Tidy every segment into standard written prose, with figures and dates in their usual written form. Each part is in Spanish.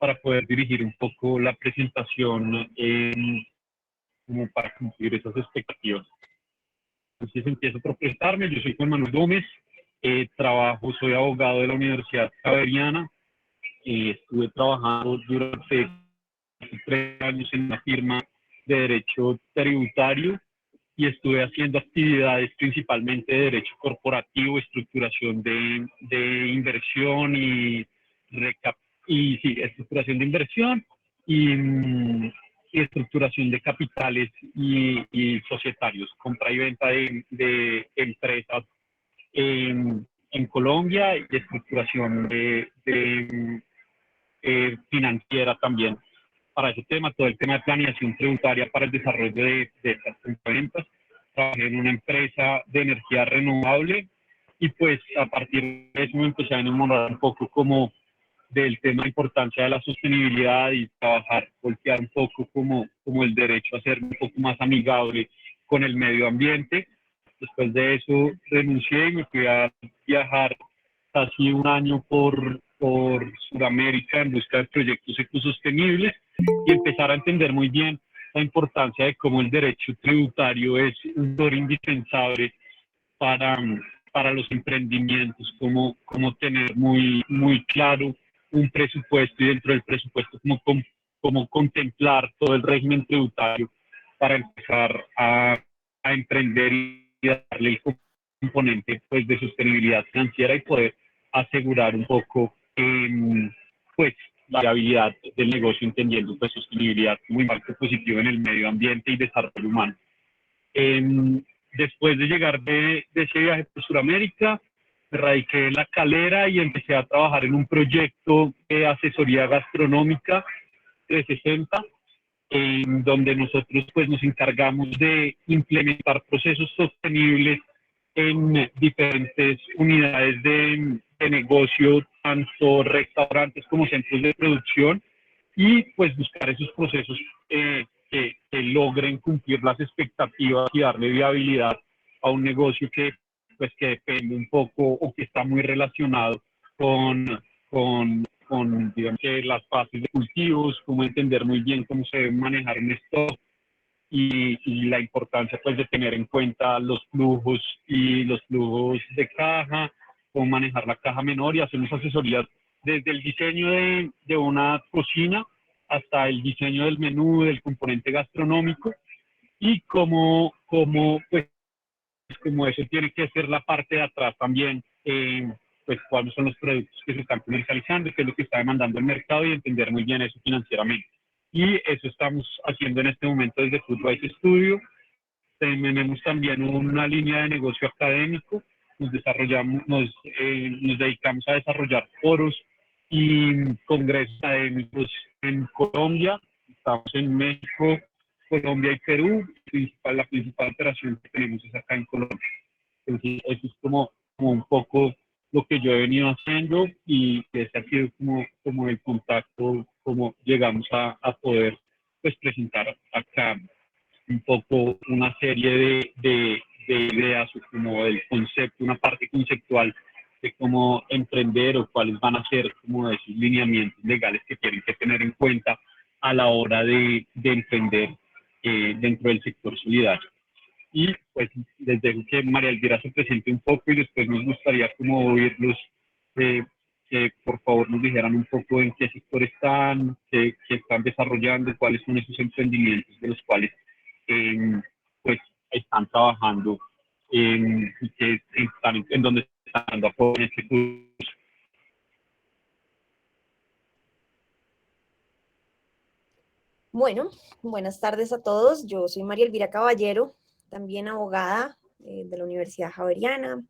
para poder dirigir un poco la presentación como para cumplir esas expectativas. Entonces empiezo por presentarme. Yo soy Juan Manuel Gómez, soy abogado de la Universidad Javeriana. Estuve trabajando durante 3 años en una firma de derecho tributario y estuve haciendo actividades principalmente de derecho corporativo, estructuración de inversión estructuración de inversión y estructuración de capitales y societarios, compra y venta de empresas en Colombia y estructuración financiera también. Para ese tema, todo el tema de planeación tributaria para el desarrollo de estas ventas. Trabajé en una empresa de energía renovable y pues a partir de eso me empecé a enamorar un poco como del tema de importancia de la sostenibilidad y voltear un poco como el derecho a ser un poco más amigable con el medio ambiente. Después de eso renuncié y me fui a viajar casi un año por Sudamérica en busca de proyectos ecosostenibles y empezar a entender muy bien la importancia de cómo el derecho tributario es un factor indispensable para los emprendimientos, como tener muy claro un presupuesto y dentro del presupuesto como contemplar todo el régimen tributario para empezar a emprender y darle el componente pues, de sostenibilidad financiera y poder asegurar un poco pues, la viabilidad del negocio, entendiendo pues, sostenibilidad como impacto positivo en el medio ambiente y desarrollo humano. Después de llegar de ese viaje por Sudamérica, me radiqué en La Calera y empecé a trabajar en un proyecto de asesoría gastronómica 360, en donde nosotros pues, nos encargamos de implementar procesos sostenibles en diferentes unidades de negocio, tanto restaurantes como centros de producción, y pues buscar esos procesos que logren cumplir las expectativas y darle viabilidad a un negocio pues, que depende un poco o que está muy relacionado con digamos, las fases de cultivos, cómo entender muy bien cómo se debe manejar un stock y la importancia pues, de tener en cuenta los flujos de caja, cómo manejar la caja menor y hacemos asesorías desde el diseño de una cocina hasta el diseño del menú, del componente gastronómico y pues, como eso tiene que ser la parte de atrás también, pues cuáles son los productos que se están comercializando, qué es lo que está demandando el mercado y entender muy bien eso financieramente. Y eso estamos haciendo en este momento desde Foodwise Studio. Tenemos también una línea de negocio académico, nos dedicamos a desarrollar foros y congresos académicos en Colombia, estamos en México, Colombia y Perú, la principal operación que tenemos es acá en Colombia. Entonces, eso es como un poco lo que yo he venido haciendo y ese ha sido como el contacto, como llegamos a poder pues, presentar acá un poco una serie de ideas o como del concepto, una parte conceptual de cómo emprender o cuáles van a ser como esos lineamientos legales que tienen que tener en cuenta a la hora de emprender dentro del sector solidario. Y pues les dejo que María Elvira se presente un poco y después nos gustaría como oírlos, que por favor nos dijeran un poco en qué sector están, qué están desarrollando, cuáles son esos emprendimientos de los cuales pues están trabajando y que están en donde están dando apoyo en este curso. Bueno, buenas tardes a todos. Yo soy María Elvira Caballero, también abogada de la Universidad Javeriana.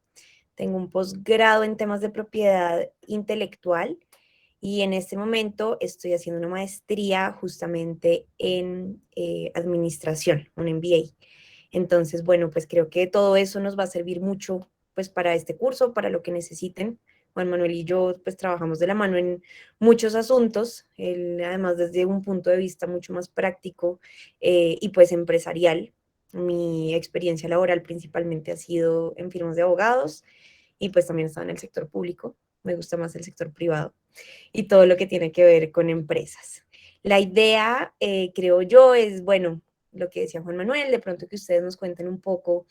Tengo un posgrado en temas de propiedad intelectual y en este momento estoy haciendo una maestría justamente en administración, un MBA. Entonces, bueno, pues creo que todo eso nos va a servir mucho pues para este curso, para lo que necesiten. Juan Manuel y yo pues trabajamos de la mano en muchos asuntos, él, además desde un punto de vista mucho más práctico y pues empresarial. Mi experiencia laboral principalmente ha sido en firmas de abogados y pues también estaba en el sector público. me gusta más el sector privado y todo lo que tiene que ver con empresas. La idea, creo yo, es, bueno, lo que decía Juan Manuel, de pronto que ustedes nos cuenten un poco,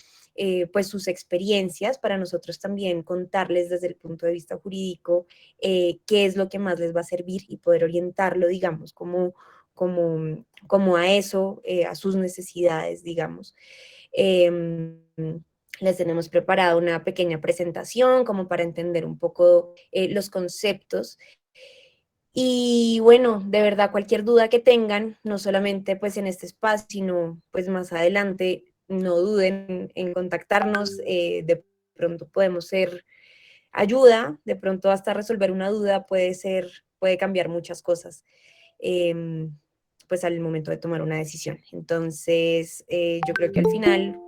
pues sus experiencias, para nosotros también contarles desde el punto de vista jurídico qué es lo que más les va a servir y poder orientarlo, digamos, como a eso, a sus necesidades, digamos. Les tenemos preparada una pequeña presentación como para entender un poco los conceptos. Y bueno, de verdad, cualquier duda que tengan, no solamente pues en este espacio, sino pues más adelante, no duden en contactarnos. De pronto podemos ser ayuda, de pronto hasta resolver una duda puede cambiar muchas cosas, pues al momento de tomar una decisión. Entonces, yo creo que al final,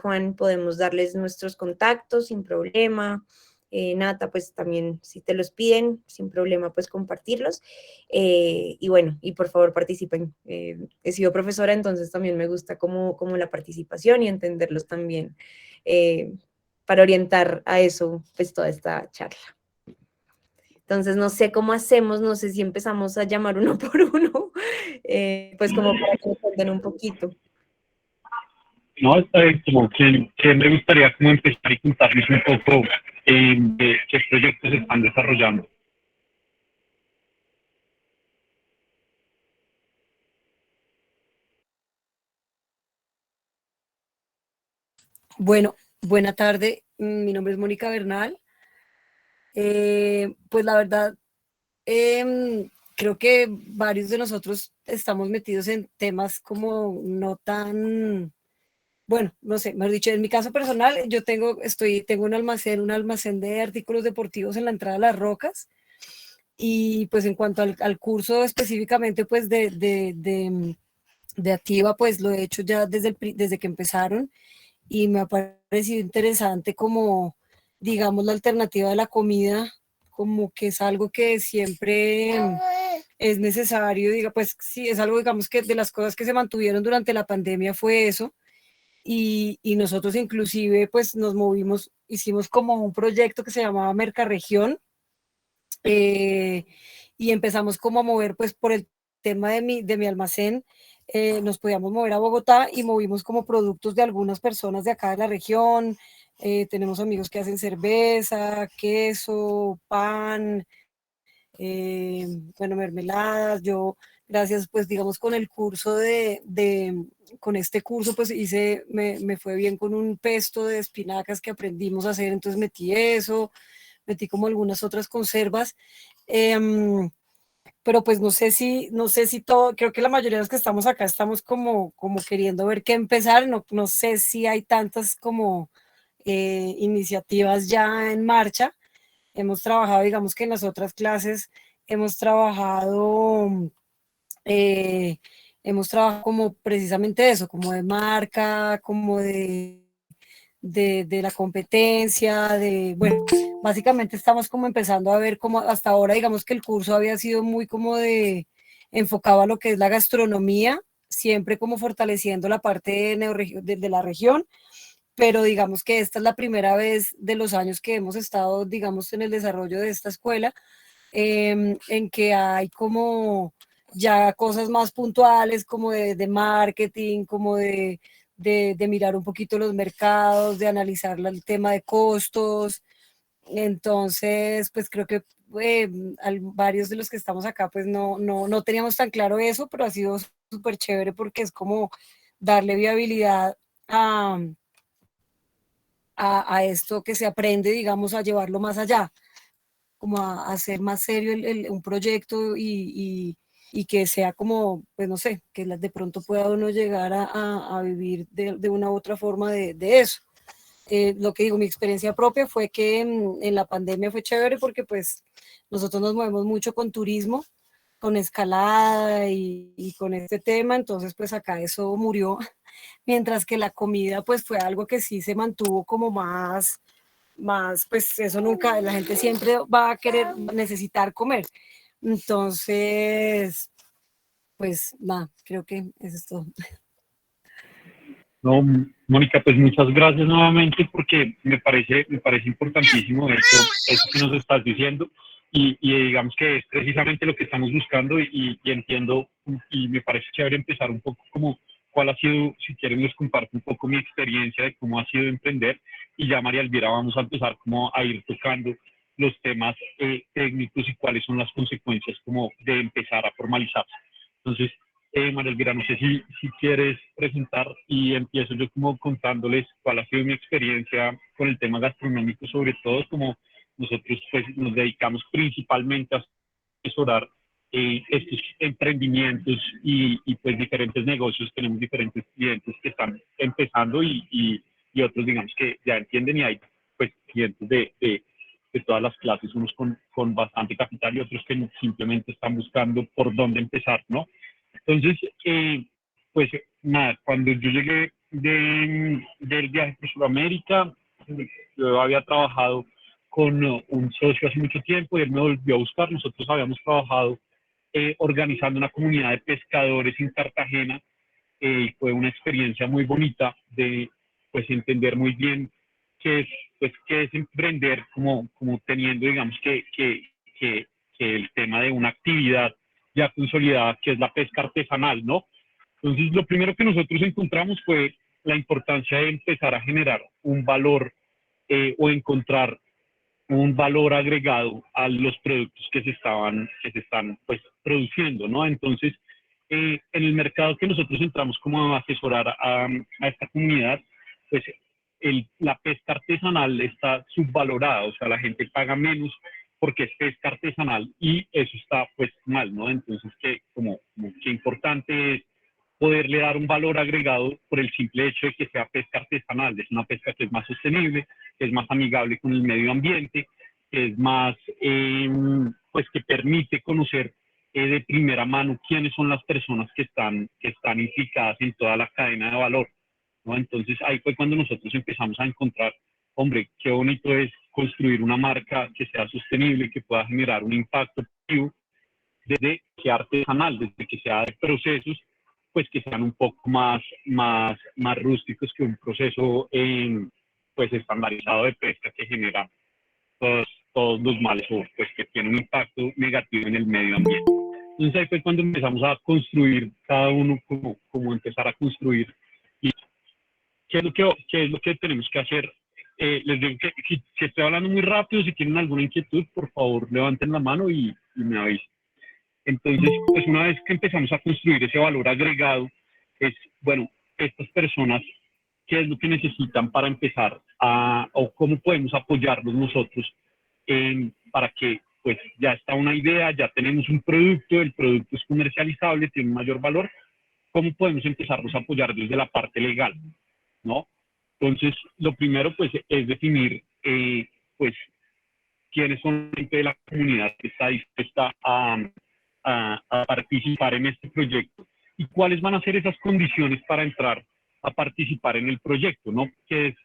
Juan, podemos darles nuestros contactos sin problema. Nata, pues también si te los piden, sin problema, pues compartirlos. Y bueno, y por favor participen. He sido profesora, entonces también me gusta como la participación y entenderlos también, para orientar a eso, pues toda esta charla. Entonces, no sé cómo hacemos, no sé si empezamos a llamar uno por uno, pues como para que me cuenten un poquito. No, está bien, como que me gustaría como empezar y contarles un poco de qué proyectos se están desarrollando. Bueno, buena tarde. Mi nombre es Mónica Bernal. Pues la verdad, creo que varios de nosotros estamos metidos en temas como no tan, bueno, no sé, mejor dicho, en mi caso personal, yo tengo un almacén de artículos deportivos en la entrada de Las Rocas. Y pues en cuanto al curso específicamente, pues de Activa, pues lo he hecho ya desde que empezaron, y me ha parecido interesante como, digamos, la alternativa de la comida, como que es algo que siempre es necesario, diga, pues sí, es algo, digamos, que de las cosas que se mantuvieron durante la pandemia fue eso. Y nosotros inclusive pues nos movimos, hicimos como un proyecto que se llamaba Mercarregión, eh, y empezamos como a mover pues por el tema de mi almacén. Nos podíamos mover a Bogotá y movimos como productos de algunas personas de acá de la región. Tenemos amigos que hacen cerveza, queso, pan, bueno, mermeladas. Yo, gracias, pues digamos con el curso con este curso, pues me fue bien con un pesto de espinacas que aprendimos a hacer, entonces metí como algunas otras conservas. Pero pues no sé si todo, creo que la mayoría de los que estamos acá estamos como queriendo ver qué empezar. No sé si hay tantas como iniciativas ya en marcha. Hemos trabajado, digamos que en las otras clases hemos trabajado, eh, hemos trabajado como precisamente eso, como de marca, como de la competencia, bueno, básicamente estamos como empezando a ver cómo hasta ahora, digamos que el curso había sido muy como enfocado a lo que es la gastronomía, siempre como fortaleciendo la parte de la región, pero digamos que esta es la primera vez de los años que hemos estado, digamos, en el desarrollo de esta escuela, en que hay como ya cosas más puntuales como de marketing, como de mirar un poquito los mercados, de analizar el tema de costos. Entonces, pues creo que varios de los que estamos acá, pues no teníamos tan claro eso, pero ha sido súper chévere porque es como darle viabilidad a esto que se aprende, digamos, a llevarlo más allá, como a hacer más serio un proyecto, y que sea como, pues no sé, que de pronto pueda uno llegar a vivir de una u otra forma de eso. Lo que digo, mi experiencia propia fue que en la pandemia fue chévere porque pues nosotros nos movemos mucho con turismo, con escalada y con este tema, entonces pues acá eso murió, mientras que la comida pues fue algo que sí se mantuvo como más, pues eso nunca, la gente siempre va a querer necesitar comer. Entonces, pues nada, creo que eso es todo. No, Mónica, pues muchas gracias nuevamente porque me parece importantísimo esto que nos estás diciendo y digamos que es precisamente lo que estamos buscando y entiendo y me parece chévere empezar un poco como cuál ha sido, si quieren les comparto un poco mi experiencia de cómo ha sido emprender y ya María Elvira vamos a empezar como a ir tocando los temas técnicos y cuáles son las consecuencias como de empezar a formalizarse. Entonces, María Elvira, no sé si quieres presentar y empiezo yo como contándoles cuál ha sido mi experiencia con el tema gastronómico, sobre todo como nosotros pues nos dedicamos principalmente a asesorar estos emprendimientos y pues diferentes negocios, tenemos diferentes clientes que están empezando y otros digamos que ya entienden y hay pues clientes de todas las clases, unos con bastante capital y otros que simplemente están buscando por dónde empezar, ¿no? Entonces, pues nada, cuando yo llegué del viaje por Sudamérica, yo había trabajado con un socio hace mucho tiempo y él me volvió a buscar. Nosotros habíamos trabajado organizando una comunidad de pescadores en Cartagena. Fue una experiencia muy bonita de pues entender muy bien qué es, pues, qué es emprender como teniendo, digamos, que el tema de una actividad ya consolidada, que es la pesca artesanal, ¿no? Entonces, lo primero que nosotros encontramos fue la importancia de empezar a generar un valor o encontrar un valor agregado a los productos que se están pues, produciendo, ¿no? Entonces, en el mercado que nosotros entramos como a asesorar a esta comunidad, pues la pesca artesanal está subvalorada, o sea, la gente paga menos porque es pesca artesanal y eso está pues mal, ¿no? Entonces, como que importante es poderle dar un valor agregado por el simple hecho de que sea pesca artesanal, es una pesca que es más sostenible, que es más amigable con el medio ambiente, que es más, pues que permite conocer de primera mano quiénes son las personas que están implicadas en toda la cadena de valor, ¿no? Entonces ahí fue cuando nosotros empezamos a encontrar, hombre, qué bonito es construir una marca que sea sostenible, que pueda generar un impacto positivo, desde que sea artesanal, desde que sea de procesos, pues que sean un poco más rústicos que un proceso pues estandarizado de pesca que genera todos los males o pues que tiene un impacto negativo en el medio ambiente. Entonces ahí fue cuando empezamos a construir cada uno como empezar a construir y qué es lo que tenemos que hacer. Les digo que si estoy hablando muy rápido, si tienen alguna inquietud, por favor levanten la mano y me avisen. Entonces, pues una vez que empezamos a construir ese valor agregado, es, bueno, estas personas, ¿qué es lo que necesitan para empezar o cómo podemos apoyarlos nosotros para que, pues ya está una idea, ya tenemos un producto, el producto es comercializable, tiene un mayor valor, ¿cómo podemos empezarlos a apoyar desde la parte legal, ¿no? Entonces, lo primero, pues, es definir, pues, quiénes son gente de la comunidad que está dispuesta a participar en este proyecto y cuáles van a ser esas condiciones para entrar a participar en el proyecto, ¿no? Que es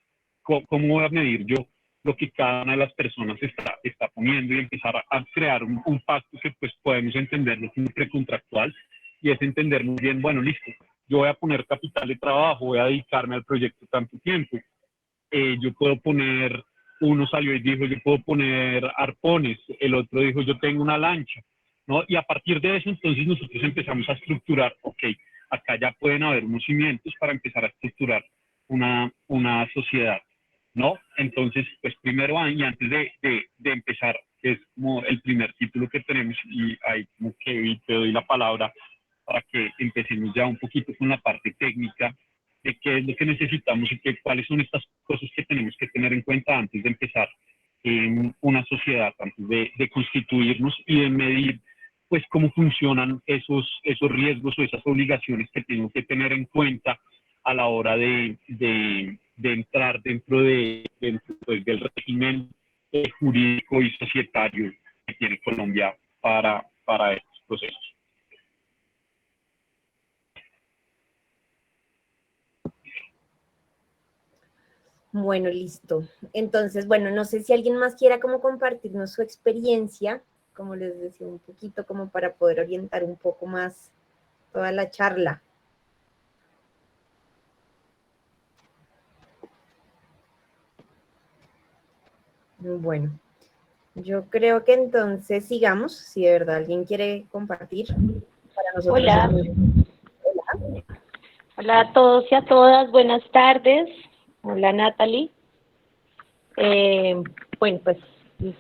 cómo voy a medir yo lo que cada una de las personas está poniendo y empezar a crear un pacto que pues podemos entenderlo como precontractual y es entender muy bien, bueno, listo, yo voy a poner capital de trabajo, voy a dedicarme al proyecto tanto tiempo, yo puedo poner, uno salió y dijo, yo puedo poner arpones, el otro dijo, yo tengo una lancha, ¿no? Y a partir de eso, entonces nosotros empezamos a estructurar, ok, acá ya pueden haber unos cimientos para empezar a estructurar una sociedad, ¿no? Entonces, pues primero, y antes de empezar, que es como el primer título que tenemos, y ahí como que te doy la palabra para que empecemos ya un poquito con la parte técnica de qué es lo que necesitamos y cuáles son estas cosas que tenemos que tener en cuenta antes de empezar en una sociedad, antes de constituirnos y de medir pues cómo funcionan esos riesgos o esas obligaciones que tenemos que tener en cuenta a la hora de entrar dentro pues, del régimen jurídico y societario que tiene Colombia para estos procesos. Bueno, listo. Entonces, bueno, no sé si alguien más quiera como compartirnos su experiencia, como les decía, un poquito como para poder orientar un poco más toda la charla. Bueno, yo creo que entonces sigamos, si de verdad alguien quiere compartir, para nosotros es Hola, muy... hola a todos y a todas, buenas tardes. Hola Natalie. Eh, bueno, pues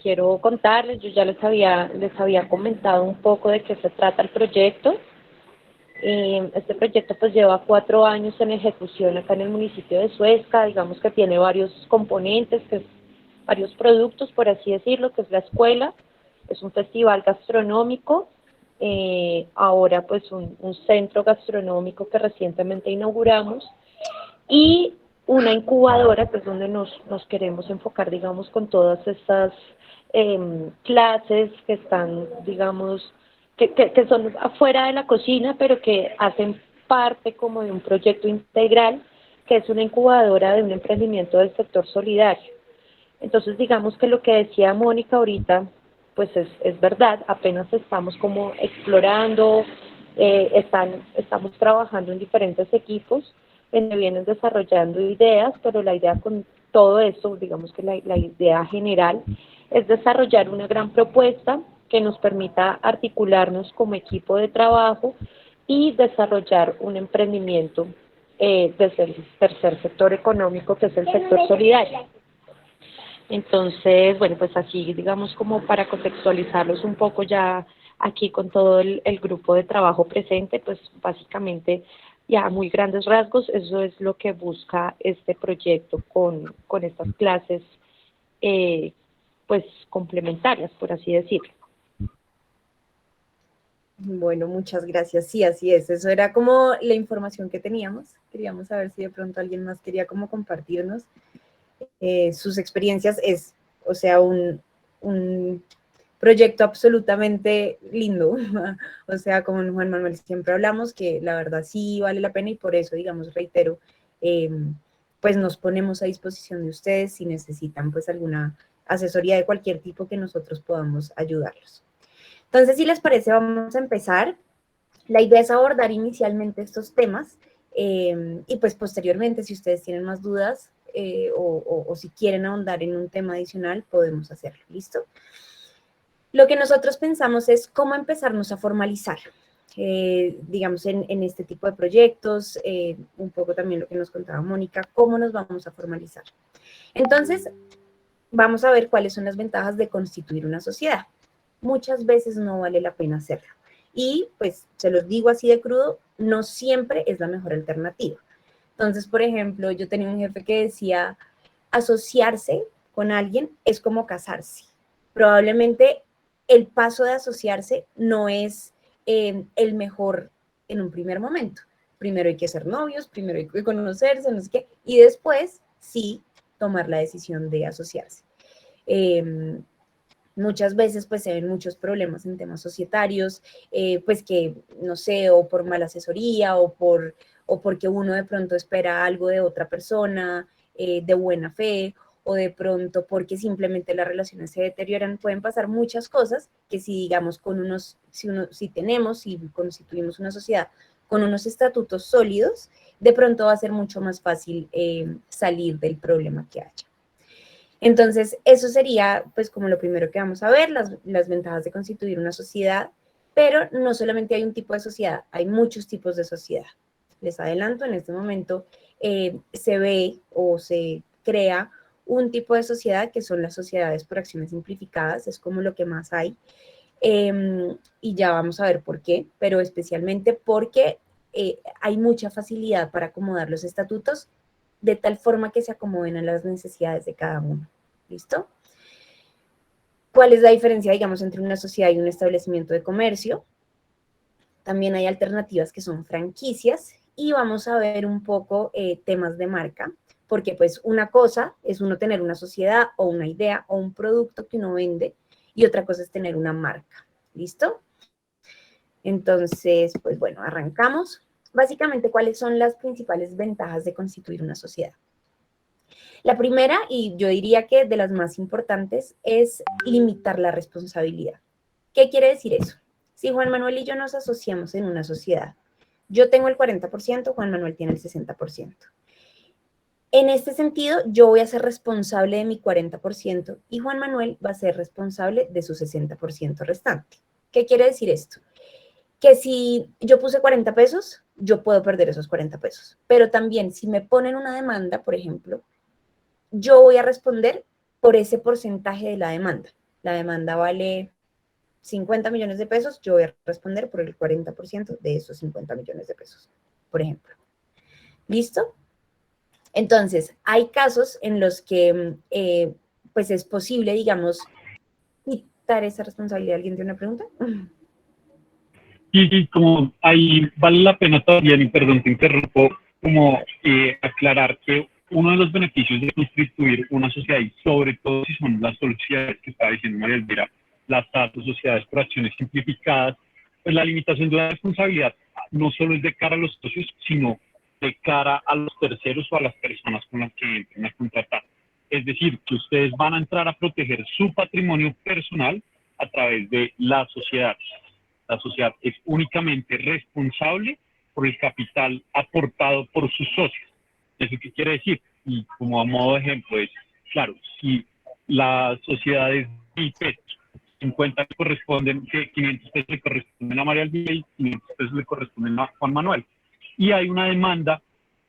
quiero contarles, yo ya les había comentado un poco de qué se trata el proyecto. Este proyecto pues lleva 4 años en ejecución acá en el municipio de Suezca, digamos que tiene varios componentes, varios productos, por así decirlo, que es la escuela, es un festival gastronómico, ahora pues un centro gastronómico que recientemente inauguramos y una incubadora, que es donde nos queremos enfocar, digamos, con todas estas clases que están, digamos, que son afuera de la cocina, pero que hacen parte como de un proyecto integral, que es una incubadora de un emprendimiento del sector solidario. Entonces, digamos que lo que decía Mónica ahorita, pues es verdad, apenas estamos como explorando, estamos trabajando en diferentes equipos, donde vienen desarrollando ideas, pero la idea con todo esto, digamos que la idea general, es desarrollar una gran propuesta que nos permita articularnos como equipo de trabajo y desarrollar un emprendimiento desde el tercer sector económico, que es el sector solidario. Entonces, bueno, pues así, digamos, como para contextualizarlos un poco ya aquí con todo el grupo de trabajo presente, pues básicamente ya a muy grandes rasgos, eso es lo que busca este proyecto con estas clases, eh, pues complementarias, por así decirlo. Bueno, muchas gracias. Sí, así es. Eso era como la información que teníamos. Queríamos saber si de pronto alguien más quería como compartirnos sus experiencias. Es, o sea, un proyecto absolutamente lindo. O sea, como en Juan Manuel siempre hablamos, que la verdad sí vale la pena y por eso, digamos, reitero, pues nos ponemos a disposición de ustedes si necesitan pues alguna asesoría de cualquier tipo que nosotros podamos ayudarlos. Entonces, si les parece, vamos a empezar. La idea es abordar inicialmente estos temas y pues posteriormente, si ustedes tienen más dudas o si quieren ahondar en un tema adicional, podemos hacerlo. ¿Listo? Lo que nosotros pensamos es cómo empezarnos a formalizar, digamos, en este tipo de proyectos, un poco también lo que nos contaba Mónica, cómo nos vamos a formalizar. Entonces, vamos a ver cuáles son las ventajas de constituir una sociedad. Muchas veces no vale la pena hacerlo. Y pues se los digo así de crudo, no siempre es la mejor alternativa. Entonces, por ejemplo, yo tenía un jefe que decía, asociarse con alguien es como casarse. Probablemente el paso de asociarse no es el mejor en un primer momento. Primero hay que ser novios, primero hay que conocerse, no sé qué, y después sí tomar la decisión de asociarse. Muchas veces pues se ven muchos problemas en temas societarios, pues que, no sé, o por mala asesoría o porque uno de pronto espera algo de otra persona de buena fe o de pronto porque simplemente las relaciones se deterioran. Pueden pasar muchas cosas que si digamos si tenemos y constituimos una sociedad con unos estatutos sólidos, de pronto va a ser mucho más fácil salir del problema que haya. Entonces, eso sería pues como lo primero que vamos a ver, las ventajas de constituir una sociedad, pero no solamente hay un tipo de sociedad, hay muchos tipos de sociedad. Les adelanto, en este momento se ve o se crea un tipo de sociedad que son las sociedades por acciones simplificadas, es como lo que más hay, y ya vamos a ver por qué, pero especialmente porque hay mucha facilidad para acomodar los estatutos de tal forma que se acomoden a las necesidades de cada uno. ¿Listo? ¿Cuál es la diferencia, digamos, entre una sociedad y un establecimiento de comercio? También hay alternativas que son franquicias y vamos a ver un poco temas de marca, porque pues una cosa es uno tener una sociedad o una idea o un producto que uno vende y otra cosa es tener una marca. ¿Listo? Entonces, pues bueno, arrancamos. Básicamente, ¿cuáles son las principales ventajas de constituir una sociedad? La primera, y yo diría que de las más importantes, es limitar la responsabilidad. ¿Qué quiere decir eso? Si Juan Manuel y yo nos asociamos en una sociedad, yo tengo el 40%, Juan Manuel tiene el 60%. En este sentido, yo voy a ser responsable de mi 40% y Juan Manuel va a ser responsable de su 60% restante. ¿Qué quiere decir esto? Que si yo puse 40 pesos, yo puedo perder esos 40 pesos. Pero también si me ponen una demanda, por ejemplo, yo voy a responder por ese porcentaje de la demanda. La demanda vale 50 millones de pesos, yo voy a responder por el 40% de esos 50 millones de pesos, por ejemplo. ¿Listo? Entonces, hay casos en los que pues es posible, digamos, quitar esa responsabilidad. ¿Alguien tiene una pregunta? Y como ahí vale la pena también, y perdón, te interrumpo, como aclarar que uno de los beneficios de constituir una sociedad, y sobre todo si son las sociedades que estaba diciendo María Elvira, las SAS o sociedades por acciones simplificadas, pues la limitación de la responsabilidad no solo es de cara a los socios, sino de cara a los terceros o a las personas con las que entren a contratar. Es decir, que ustedes van a entrar a proteger su patrimonio personal a través de la sociedad. La sociedad es únicamente responsable por el capital aportado por sus socios. ¿Eso qué quiere decir? Y como a modo de ejemplo es, claro, si la sociedad es 1.000 pesos, 50 le corresponden, que 500 pesos le corresponden a María Elvira y 500 pesos le corresponden a Juan Manuel. Y hay una demanda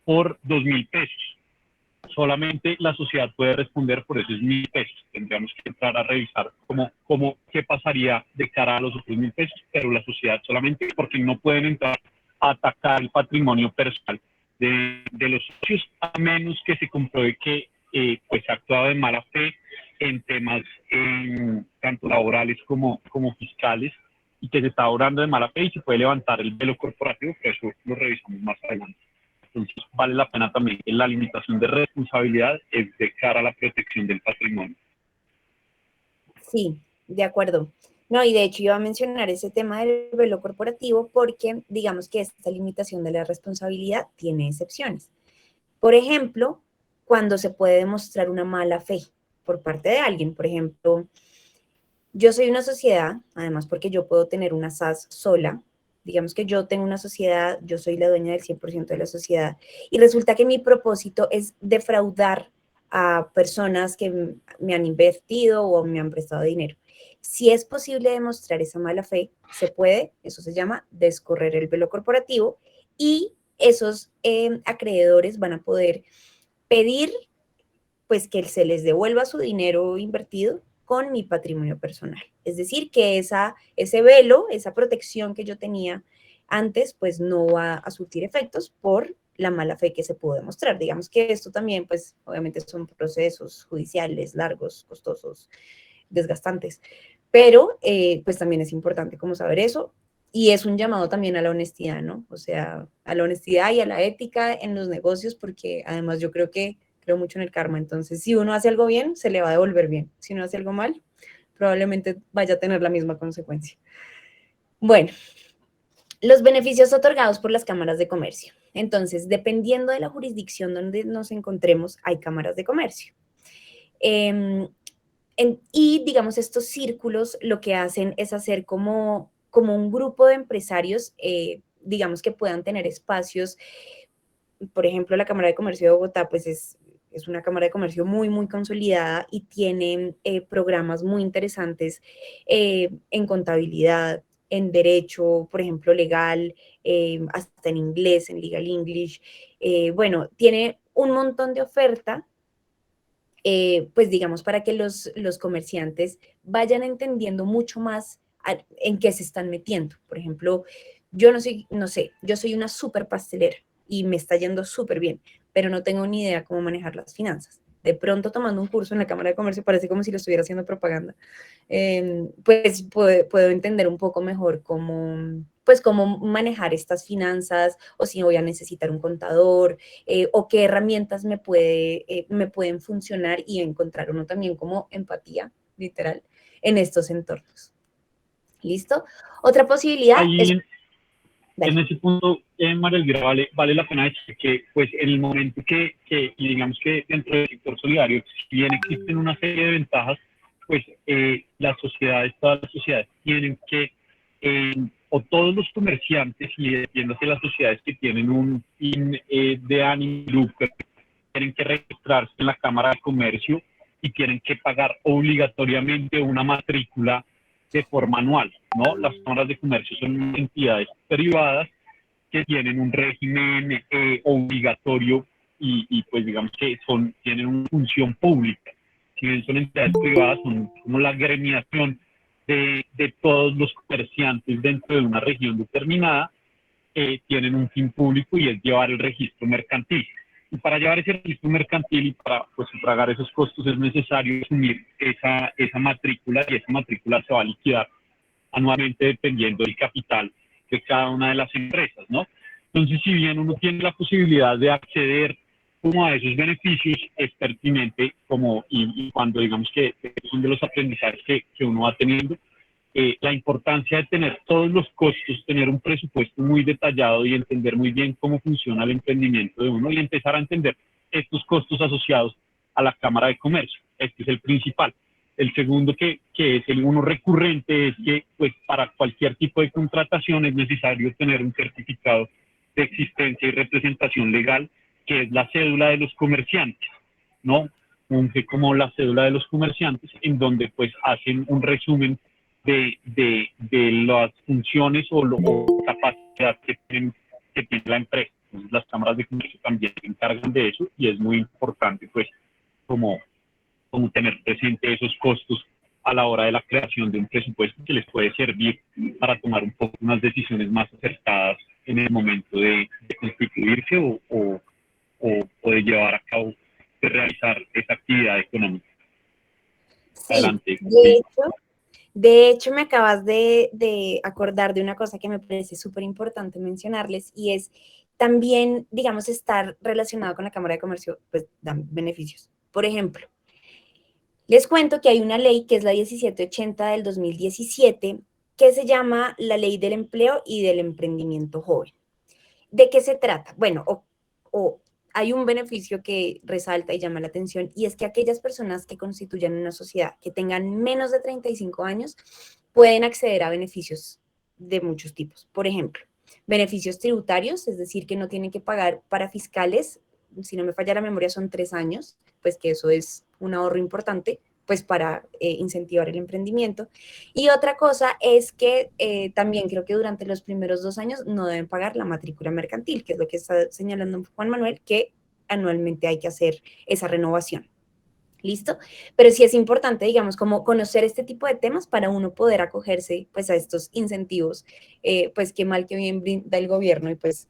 por 2.000 pesos. Solamente la sociedad puede responder por esos 1.000 pesos. Tendríamos que entrar a revisar qué pasaría de cara a los otros 1.000 pesos, pero la sociedad solamente, porque no pueden entrar a atacar el patrimonio personal de los socios, a menos que se compruebe que pues ha actuado de mala fe en temas tanto laborales como fiscales, y que se está obrando de mala fe y se puede levantar el velo corporativo, que eso lo revisamos más adelante. Entonces, vale la pena también que la limitación de responsabilidad es de cara a la protección del patrimonio. Sí, de acuerdo. No, y de hecho iba a mencionar ese tema del velo corporativo porque digamos que esta limitación de la responsabilidad tiene excepciones. Por ejemplo, cuando se puede demostrar una mala fe por parte de alguien. Por ejemplo, yo soy una sociedad, además porque yo puedo tener una SAS sola. Digamos que yo tengo una sociedad, yo soy la dueña del 100% de la sociedad y resulta que mi propósito es defraudar a personas que me han invertido o me han prestado dinero. Si es posible demostrar esa mala fe, se puede, eso se llama descorrer el velo corporativo y esos acreedores van a poder pedir pues que se les devuelva su dinero invertido con mi patrimonio personal. Es decir, que ese velo, esa protección que yo tenía antes, pues no va a surtir efectos por la mala fe que se pudo demostrar. Digamos que esto también, pues obviamente son procesos judiciales largos, costosos, desgastantes, pero pues también es importante como saber eso y es un llamado también a la honestidad, ¿no? O sea, a la honestidad y a la ética en los negocios, porque además yo creo mucho en el karma. Entonces, si uno hace algo bien, se le va a devolver bien. Si uno hace algo mal, probablemente vaya a tener la misma consecuencia. Bueno, los beneficios otorgados por las cámaras de comercio. Entonces, dependiendo de la jurisdicción donde nos encontremos, hay cámaras de comercio. Y digamos, estos círculos lo que hacen es hacer como un grupo de empresarios, digamos, que puedan tener espacios. Por ejemplo, la Cámara de Comercio de Bogotá, pues es una cámara de comercio muy, muy consolidada y tienen programas muy interesantes en contabilidad, en derecho, por ejemplo, legal, hasta en inglés, en Legal English. Bueno, tiene un montón de oferta, pues digamos, para que los comerciantes vayan entendiendo mucho más en qué se están metiendo. Por ejemplo, yo no sé, yo soy una súper pastelera y me está yendo súper bien, pero no tengo ni idea cómo manejar las finanzas. De pronto, tomando un curso en la Cámara de Comercio, parece como si lo estuviera haciendo propaganda, pues puedo entender un poco mejor cómo manejar estas finanzas, o si voy a necesitar un contador, o qué herramientas me pueden funcionar y encontrar uno también como empatía, literal, en estos entornos. ¿Listo? Otra posibilidad es... Ahí, en ese punto, María Elvira, vale la pena decir que, pues, en el momento y digamos que dentro del sector solidario, si bien existen una serie de ventajas, pues todas las sociedades tienen que, o todos los comerciantes, y entiéndase las sociedades que tienen un fin de ánimo lucro, tienen que registrarse en la Cámara de Comercio y tienen que pagar obligatoriamente una matrícula de forma anual, ¿no? Las cámaras de comercio son entidades privadas que tienen un régimen obligatorio y pues digamos que tienen una función pública. Si bien son entidades privadas, son como la agremiación de todos los comerciantes dentro de una región determinada, tienen un fin público y es llevar el registro mercantil. Y para llevar ese registro mercantil y para pues, sufragar esos costos es necesario asumir esa matrícula, y esa matrícula se va a liquidar anualmente dependiendo del capital de cada una de las empresas, ¿no? Entonces, si bien uno tiene la posibilidad de acceder como a esos beneficios, es pertinente y cuando digamos que son de los aprendizajes que uno va teniendo, la importancia de tener todos los costos, tener un presupuesto muy detallado y entender muy bien cómo funciona el emprendimiento de uno y empezar a entender estos costos asociados a la Cámara de Comercio. Este es el principal. El segundo, que es el uno recurrente, es que pues, para cualquier tipo de contratación es necesario tener un certificado de existencia y representación legal, que es la cédula de los comerciantes, ¿no? Funge como la cédula de los comerciantes, en donde pues hacen un resumen de las funciones o capacidad que tiene la empresa. Entonces, las cámaras de comercio también se encargan de eso y es muy importante pues como tener presente esos costos a la hora de la creación de un presupuesto que les puede servir para tomar un poco unas decisiones más acertadas en el momento de constituirse o de llevar a cabo, de realizar esa actividad económica. Sí, Adelante. de hecho me acabas de acordar de una cosa que me parece súper importante mencionarles y es también, digamos, estar relacionado con la Cámara de Comercio, pues dan beneficios. Por ejemplo, les cuento que hay una ley que es la 1780 del 2017 que se llama la Ley del Empleo y del Emprendimiento Joven. ¿De qué se trata? Bueno, hay un beneficio que resalta y llama la atención y es que aquellas personas que constituyan una sociedad que tengan menos de 35 años pueden acceder a beneficios de muchos tipos. Por ejemplo, beneficios tributarios, es decir, que no tienen que pagar para fiscales, si no me falla la memoria son 3 años, pues que eso es un ahorro importante, pues para incentivar el emprendimiento. Y otra cosa es que también creo que durante los primeros 2 años no deben pagar la matrícula mercantil, que es lo que está señalando Juan Manuel, que anualmente hay que hacer esa renovación. ¿Listo? Pero sí es importante, digamos, como conocer este tipo de temas para uno poder acogerse pues a estos incentivos, pues que mal que bien brinda el gobierno y pues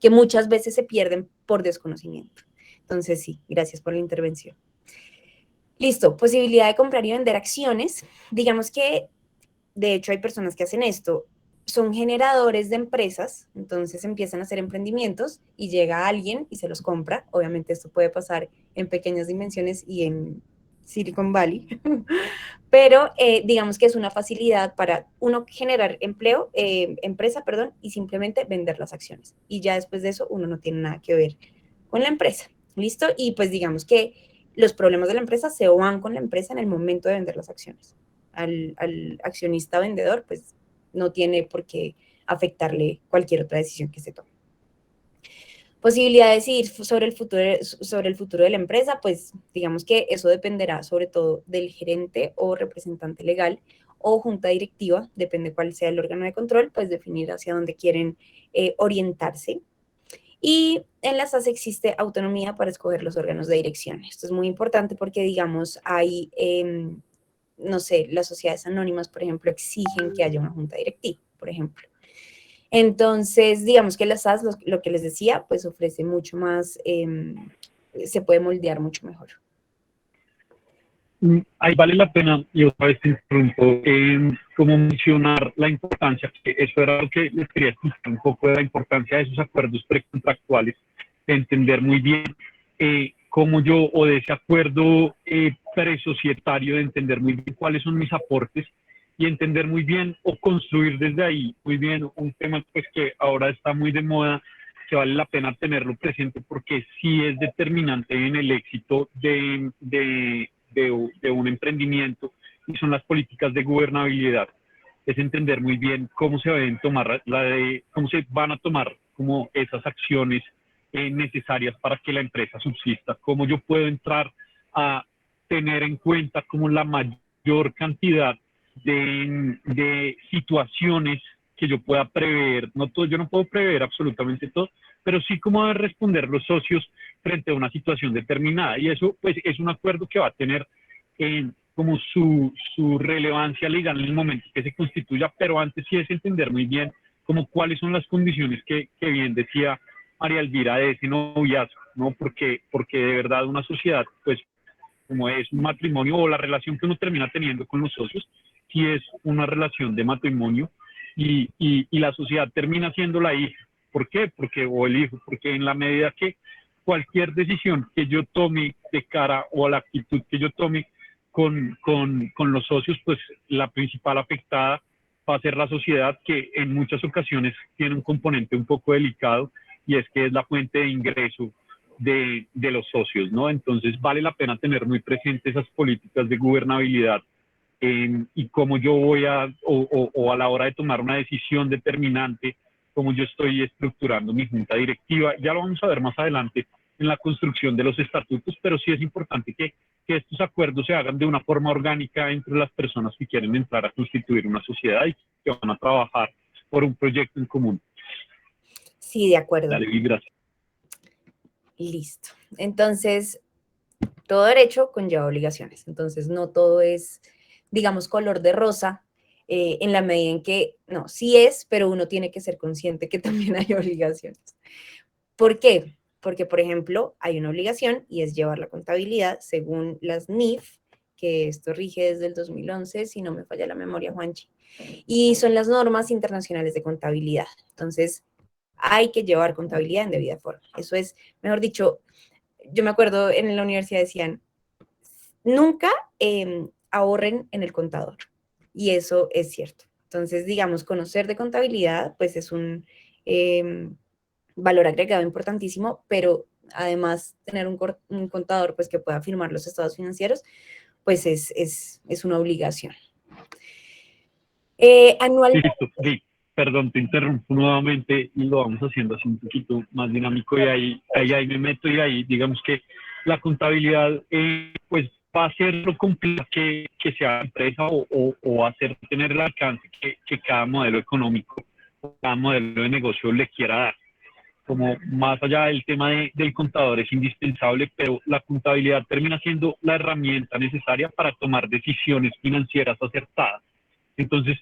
que muchas veces se pierden por desconocimiento. Entonces sí, gracias por la intervención. Listo, posibilidad de comprar y vender acciones. Digamos que, de hecho, hay personas que hacen esto. Son generadores de empresas, entonces empiezan a hacer emprendimientos y llega alguien y se los compra. Obviamente esto puede pasar en pequeñas dimensiones y en Silicon Valley, pero digamos que es una facilidad para uno generar empresa, perdón, y simplemente vender las acciones. Y ya después de eso uno no tiene nada que ver con la empresa. ¿Listo? Y pues digamos que los problemas de la empresa se van con la empresa en el momento de vender las acciones. Al accionista vendedor, pues no tiene por qué afectarle cualquier otra decisión que se tome. Posibilidad de decidir sobre el futuro de la empresa, pues digamos que eso dependerá sobre todo del gerente o representante legal o junta directiva, depende cuál sea el órgano de control, pues definir hacia dónde quieren orientarse. Y en las SAS existe autonomía para escoger los órganos de dirección. Esto es muy importante porque, digamos, hay, no sé, las sociedades anónimas, por ejemplo, exigen que haya una junta directiva, por ejemplo. Entonces, digamos que las SAS, lo que les decía, pues ofrece mucho más, se puede moldear mucho mejor. Ahí vale la pena, y otra vez te interrumpo, como mencionar la importancia, que eso era lo que les quería explicar un poco de la importancia de esos acuerdos precontractuales, de entender muy bien cómo yo, o de ese acuerdo presocietario, de entender muy bien cuáles son mis aportes y entender muy bien o construir desde ahí muy bien un tema pues que ahora está muy de moda, que vale la pena tenerlo presente porque sí es determinante en el éxito de un emprendimiento, y son las políticas de gobernabilidad. Es entender muy bien cómo se deben tomar cómo se van a tomar como esas acciones necesarias para que la empresa subsista, cómo yo puedo entrar a tener en cuenta como la mayor cantidad de situaciones que yo pueda prever. No todo, yo no puedo prever absolutamente todo, pero sí cómo deben responder los socios frente a una situación determinada. Y eso pues es un acuerdo que va a tener como su relevancia legal en el momento que se constituya, pero antes sí es entender muy bien como cuáles son las condiciones que bien decía María Elvira de ese noviazgo, ¿no? Porque de verdad una sociedad, pues como es un matrimonio o la relación que uno termina teniendo con los socios, sí es una relación de matrimonio y la sociedad termina siendo la hija. ¿Por qué? O el hijo, porque en la medida que cualquier decisión que yo tome de cara o la actitud que yo tome con los socios, pues la principal afectada va a ser la sociedad, que en muchas ocasiones tiene un componente un poco delicado y es que es la fuente de ingreso de los socios, ¿no? Entonces vale la pena tener muy presente esas políticas de gobernabilidad y cómo yo voy o a la hora de tomar una decisión determinante, cómo yo estoy estructurando mi junta directiva. Ya lo vamos a ver más adelante en la construcción de los estatutos, pero sí es importante que estos acuerdos se hagan de una forma orgánica entre las personas que quieren entrar a constituir una sociedad y que van a trabajar por un proyecto en común. Sí, de acuerdo. Dale, gracias. Listo. Entonces, todo derecho conlleva obligaciones. Entonces, no todo es, digamos, color de rosa, en la medida en que, no, sí es, pero uno tiene que ser consciente que también hay obligaciones. ¿Por qué? Porque, por ejemplo, hay una obligación y es llevar la contabilidad según las NIF, que esto rige desde el 2011, si no me falla la memoria, Juanchi, y son las normas internacionales de contabilidad. Entonces, hay que llevar contabilidad en debida forma. Eso es, mejor dicho, yo me acuerdo en la universidad decían, nunca ahorren en el contador. Y eso es cierto. Entonces, digamos, conocer de contabilidad, pues es un valor agregado importantísimo, pero además tener un contador pues, que pueda firmar los estados financieros, pues es una obligación. Anualmente. Listo, sí. Perdón, te interrumpo nuevamente y lo vamos haciendo así un poquito más dinámico y ahí me meto y ahí digamos que la contabilidad pues va a ser lo complejo que sea la empresa o va a ser tener el alcance que cada modelo económico o cada modelo de negocio le quiera dar. Como más allá del tema del contador es indispensable, pero la contabilidad termina siendo la herramienta necesaria para tomar decisiones financieras acertadas. Entonces,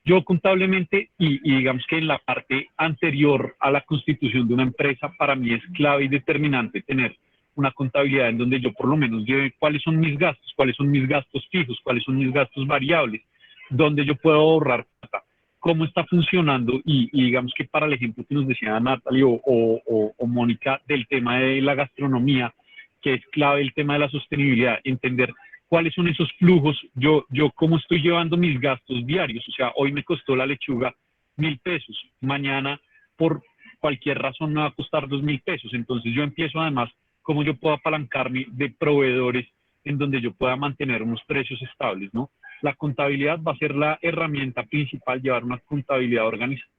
yo contablemente, y digamos que en la parte anterior a la constitución de una empresa, para mí es clave y determinante tener una contabilidad en donde yo por lo menos lleve cuáles son mis gastos fijos, cuáles son mis gastos variables, dónde yo puedo ahorrar plata, cómo está funcionando y digamos que para el ejemplo que nos decía Natalie o Mónica del tema de la gastronomía, que es clave el tema de la sostenibilidad, entender cuáles son esos flujos, yo cómo estoy llevando mis gastos diarios, o sea, hoy me costó la lechuga 1.000 pesos, mañana por cualquier razón me va a costar 2.000 pesos, entonces yo empiezo además cómo yo puedo apalancarme de proveedores en donde yo pueda mantener unos precios estables, ¿no? La contabilidad va a ser la herramienta principal, llevar una contabilidad organizada.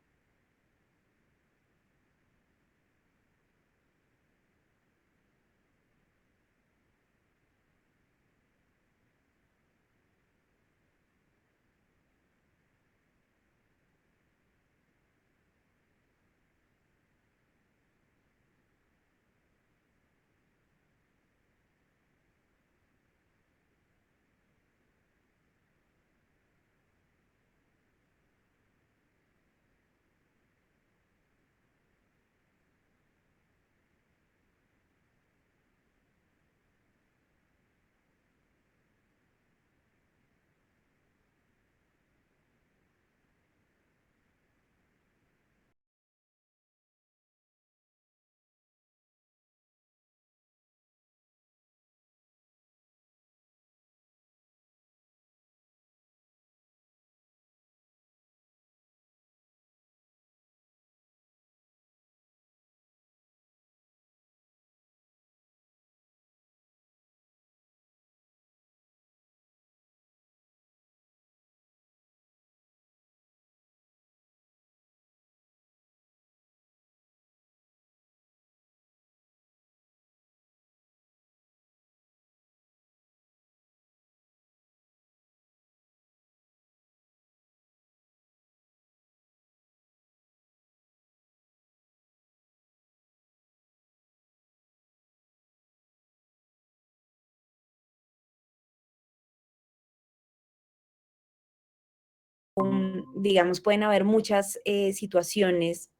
digamos, pueden haber muchas situaciones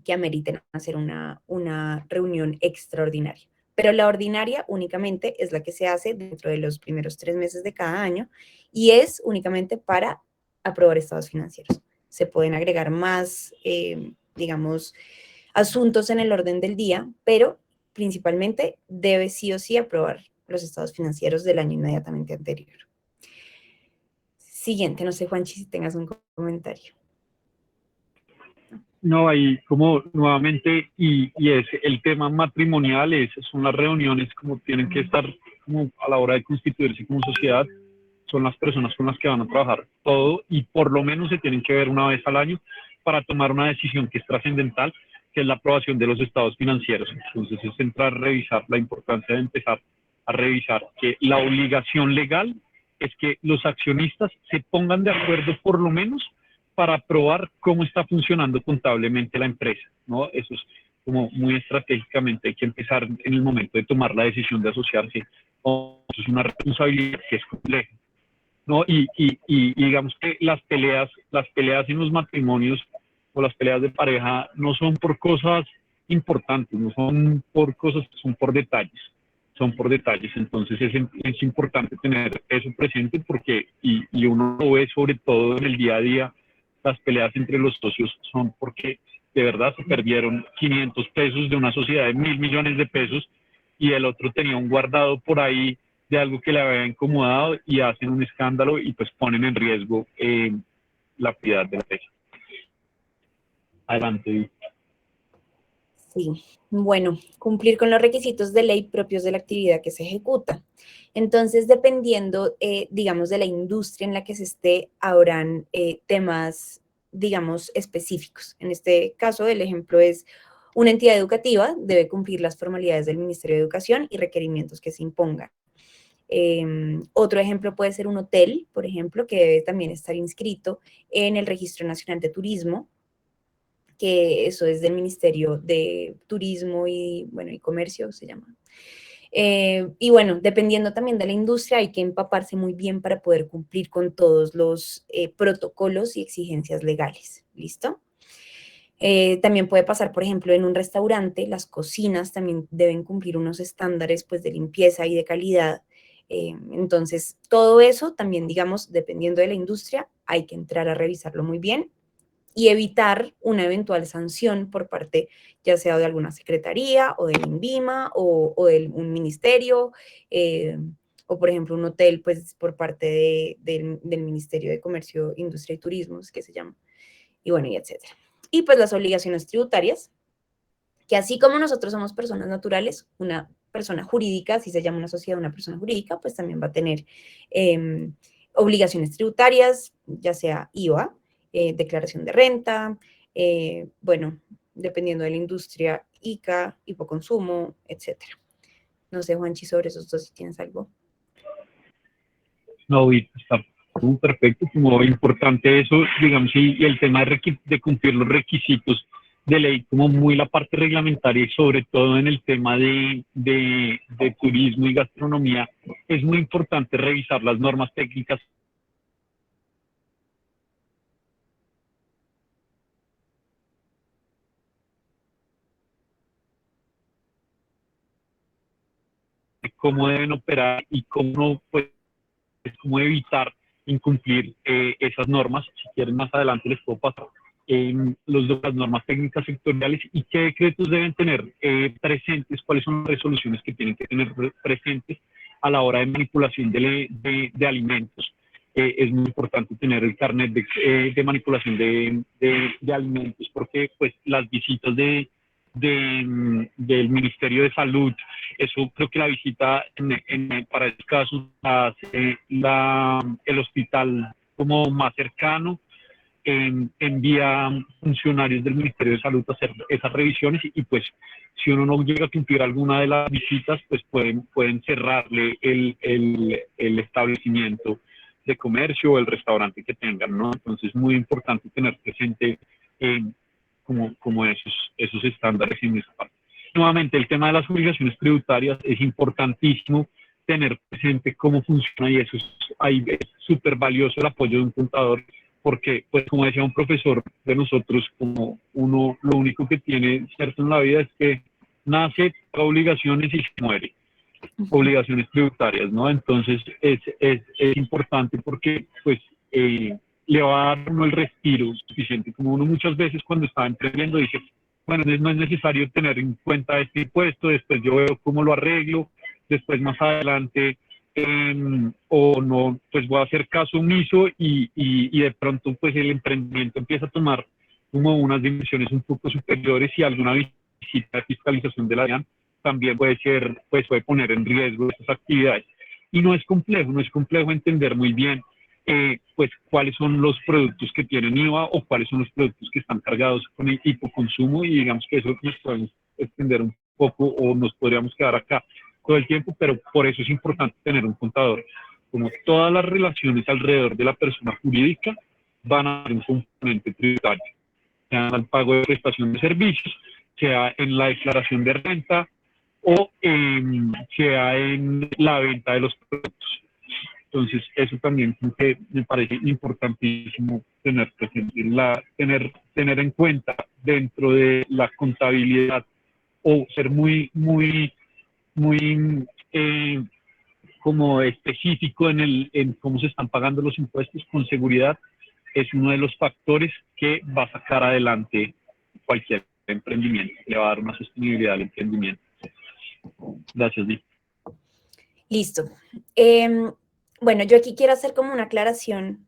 que ameriten hacer una reunión extraordinaria. Pero la ordinaria únicamente es la que se hace dentro de los primeros 3 meses de cada año y es únicamente para aprobar estados financieros. Se pueden agregar más, digamos, asuntos en el orden del día, pero principalmente debe sí o sí aprobar los estados financieros del año inmediatamente anterior. Siguiente, no sé, Juanchi, si tengas un comentario. No, ahí como nuevamente, y es el tema matrimonial, son las reuniones como tienen que estar como a la hora de constituirse como sociedad, son las personas con las que van a trabajar todo y por lo menos se tienen que ver una vez al año para tomar una decisión que es trascendental, que es la aprobación de los estados financieros. Entonces es entrar a revisar la importancia de empezar a revisar que la obligación legal es que los accionistas se pongan de acuerdo por lo menos para probar cómo está funcionando contablemente la empresa, ¿no? Eso es como muy estratégicamente, hay que empezar en el momento de tomar la decisión de asociarse. Eso es una responsabilidad que es compleja, ¿no? Y digamos que las peleas en los matrimonios o las peleas de pareja no son por cosas importantes, no son por cosas, son por detalles. Son por detalles, entonces es importante tener eso presente porque, y uno lo ve sobre todo en el día a día, las peleas entre los socios son porque de verdad se perdieron 500 pesos de una sociedad de 1.000 millones de pesos y el otro tenía un guardado por ahí de algo que le había incomodado y hacen un escándalo y pues ponen en riesgo la propiedad de la empresa. Adelante. Sí, bueno, cumplir con los requisitos de ley propios de la actividad que se ejecuta. Entonces, dependiendo, digamos, de la industria en la que se esté, habrán temas, digamos, específicos. En este caso, el ejemplo es una entidad educativa debe cumplir las formalidades del Ministerio de Educación y requerimientos que se impongan. Otro ejemplo puede ser un hotel, por ejemplo, que debe también estar inscrito en el Registro Nacional de Turismo, que eso es del Ministerio de Turismo y, bueno, y Comercio se llama. Y bueno, dependiendo también de la industria, hay que empaparse muy bien para poder cumplir con todos los protocolos y exigencias legales. ¿Listo? También puede pasar, por ejemplo, en un restaurante, las cocinas también deben cumplir unos estándares pues, de limpieza y de calidad. Entonces, todo eso también, digamos, dependiendo de la industria, hay que entrar a revisarlo muy bien y evitar una eventual sanción por parte ya sea de alguna secretaría o del INVIMA o de un ministerio o por ejemplo un hotel pues por parte del Ministerio de Comercio, Industria y Turismo, que se llama, y bueno, y etcétera. Y pues las obligaciones tributarias, que así como nosotros somos personas naturales, una persona jurídica, si se llama una sociedad, una persona jurídica, pues también va a tener obligaciones tributarias, ya sea IVA, declaración de renta, bueno, dependiendo de la industria, ICA, hipoconsumo, etcétera. No sé, Juanchi, sobre esos dos, si tienes algo. No, está muy perfecto, como importante eso, digamos, y el tema de cumplir los requisitos de ley, como muy la parte reglamentaria y sobre todo en el tema de turismo y gastronomía, es muy importante revisar las normas técnicas de cómo deben operar y cómo, pues, cómo evitar incumplir esas normas. Si quieren, más adelante les puedo pasar las normas técnicas sectoriales y qué decretos deben tener presentes, cuáles son las resoluciones que tienen que tener presentes a la hora de manipulación de alimentos. Es muy importante tener el carnet de manipulación de alimentos porque pues las visitas del Ministerio de Salud, eso creo que la visita para estos casos hace el hospital como más cercano, envía funcionarios del Ministerio de Salud a hacer esas revisiones y pues si uno no llega a cumplir alguna de las visitas, pues pueden cerrarle el establecimiento de comercio o el restaurante que tengan, ¿no? Entonces es muy importante tener presente como esos estándares en esa parte. Nuevamente, el tema de las obligaciones tributarias es importantísimo tener presente cómo funciona y eso es súper valioso el apoyo de un contador porque, pues, como decía un profesor de nosotros, como uno, lo único que tiene cierto en la vida es que nace, paga obligaciones y se muere, obligaciones tributarias, ¿no? Entonces, es importante porque, pues, le va a dar uno el respiro suficiente. Como uno muchas veces cuando está emprendiendo dice, bueno, no es necesario tener en cuenta este impuesto, después yo veo cómo lo arreglo, después más adelante, o no, pues voy a hacer caso omiso y de pronto pues el emprendimiento empieza a tomar como unas dimensiones un poco superiores y alguna visita de fiscalización de la DIAN también puede ser, pues puede poner en riesgo estas actividades. Y no es complejo entender muy bien pues cuáles son los productos que tienen IVA o cuáles son los productos que están cargados con el hipoconsumo, y digamos que eso nos podemos extender un poco o nos podríamos quedar acá todo el tiempo, pero por eso es importante tener un contador. Como todas las relaciones alrededor de la persona jurídica van a tener un componente tributario, sea en el pago de prestación de servicios, sea en la declaración de renta o sea en la venta de los productos. Entonces, eso también que me parece importantísimo tener presente, tener en cuenta dentro de la contabilidad o ser muy como específico en cómo se están pagando los impuestos con seguridad, es uno de los factores que va a sacar adelante cualquier emprendimiento, le va a dar una sostenibilidad al emprendimiento. Gracias, Di. Listo. Bueno, yo aquí quiero hacer como una aclaración,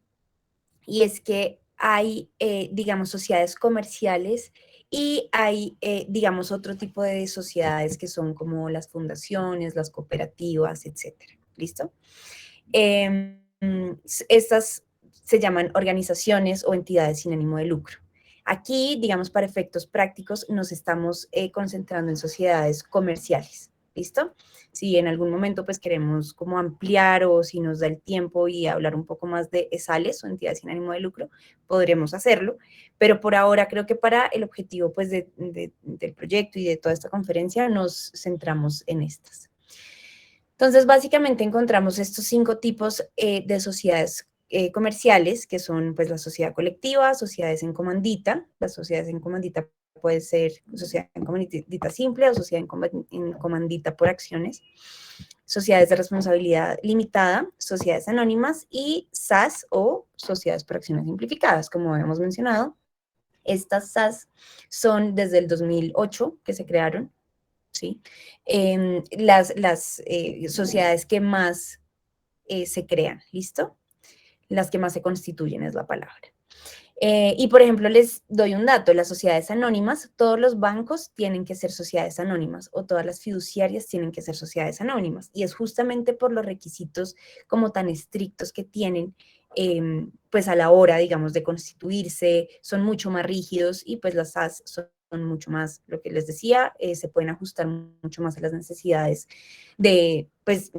y es que hay, digamos, sociedades comerciales y hay, digamos, otro tipo de sociedades que son como las fundaciones, las cooperativas, etcétera. ¿Listo? Estas se llaman organizaciones o entidades sin ánimo de lucro. Aquí, digamos, para efectos prácticos, nos estamos concentrando en sociedades comerciales. ¿Listo? Si en algún momento pues queremos como ampliar o si nos da el tiempo y hablar un poco más de ESALES o entidades sin ánimo de lucro, podremos hacerlo, pero por ahora creo que para el objetivo pues del proyecto y de toda esta conferencia nos centramos en estas. Entonces, básicamente encontramos estos 5 tipos de sociedades comerciales, que son pues la sociedad colectiva, sociedades en comandita. Las sociedades en comandita puede ser sociedad en comandita simple o sociedad en comandita por acciones, sociedades de responsabilidad limitada, sociedades anónimas y SAS o sociedades por acciones simplificadas, como habíamos mencionado. Estas SAS son desde el 2008 que se crearon, ¿sí? Las sociedades que más se crean, ¿listo? Las que más se constituyen es la palabra. Y por ejemplo, les doy un dato, las sociedades anónimas, todos los bancos tienen que ser sociedades anónimas o todas las fiduciarias tienen que ser sociedades anónimas, y es justamente por los requisitos como tan estrictos que tienen, pues a la hora, digamos, de constituirse, son mucho más rígidos, y pues las SAS son mucho más, lo que les decía, se pueden ajustar mucho más a las necesidades de, pues,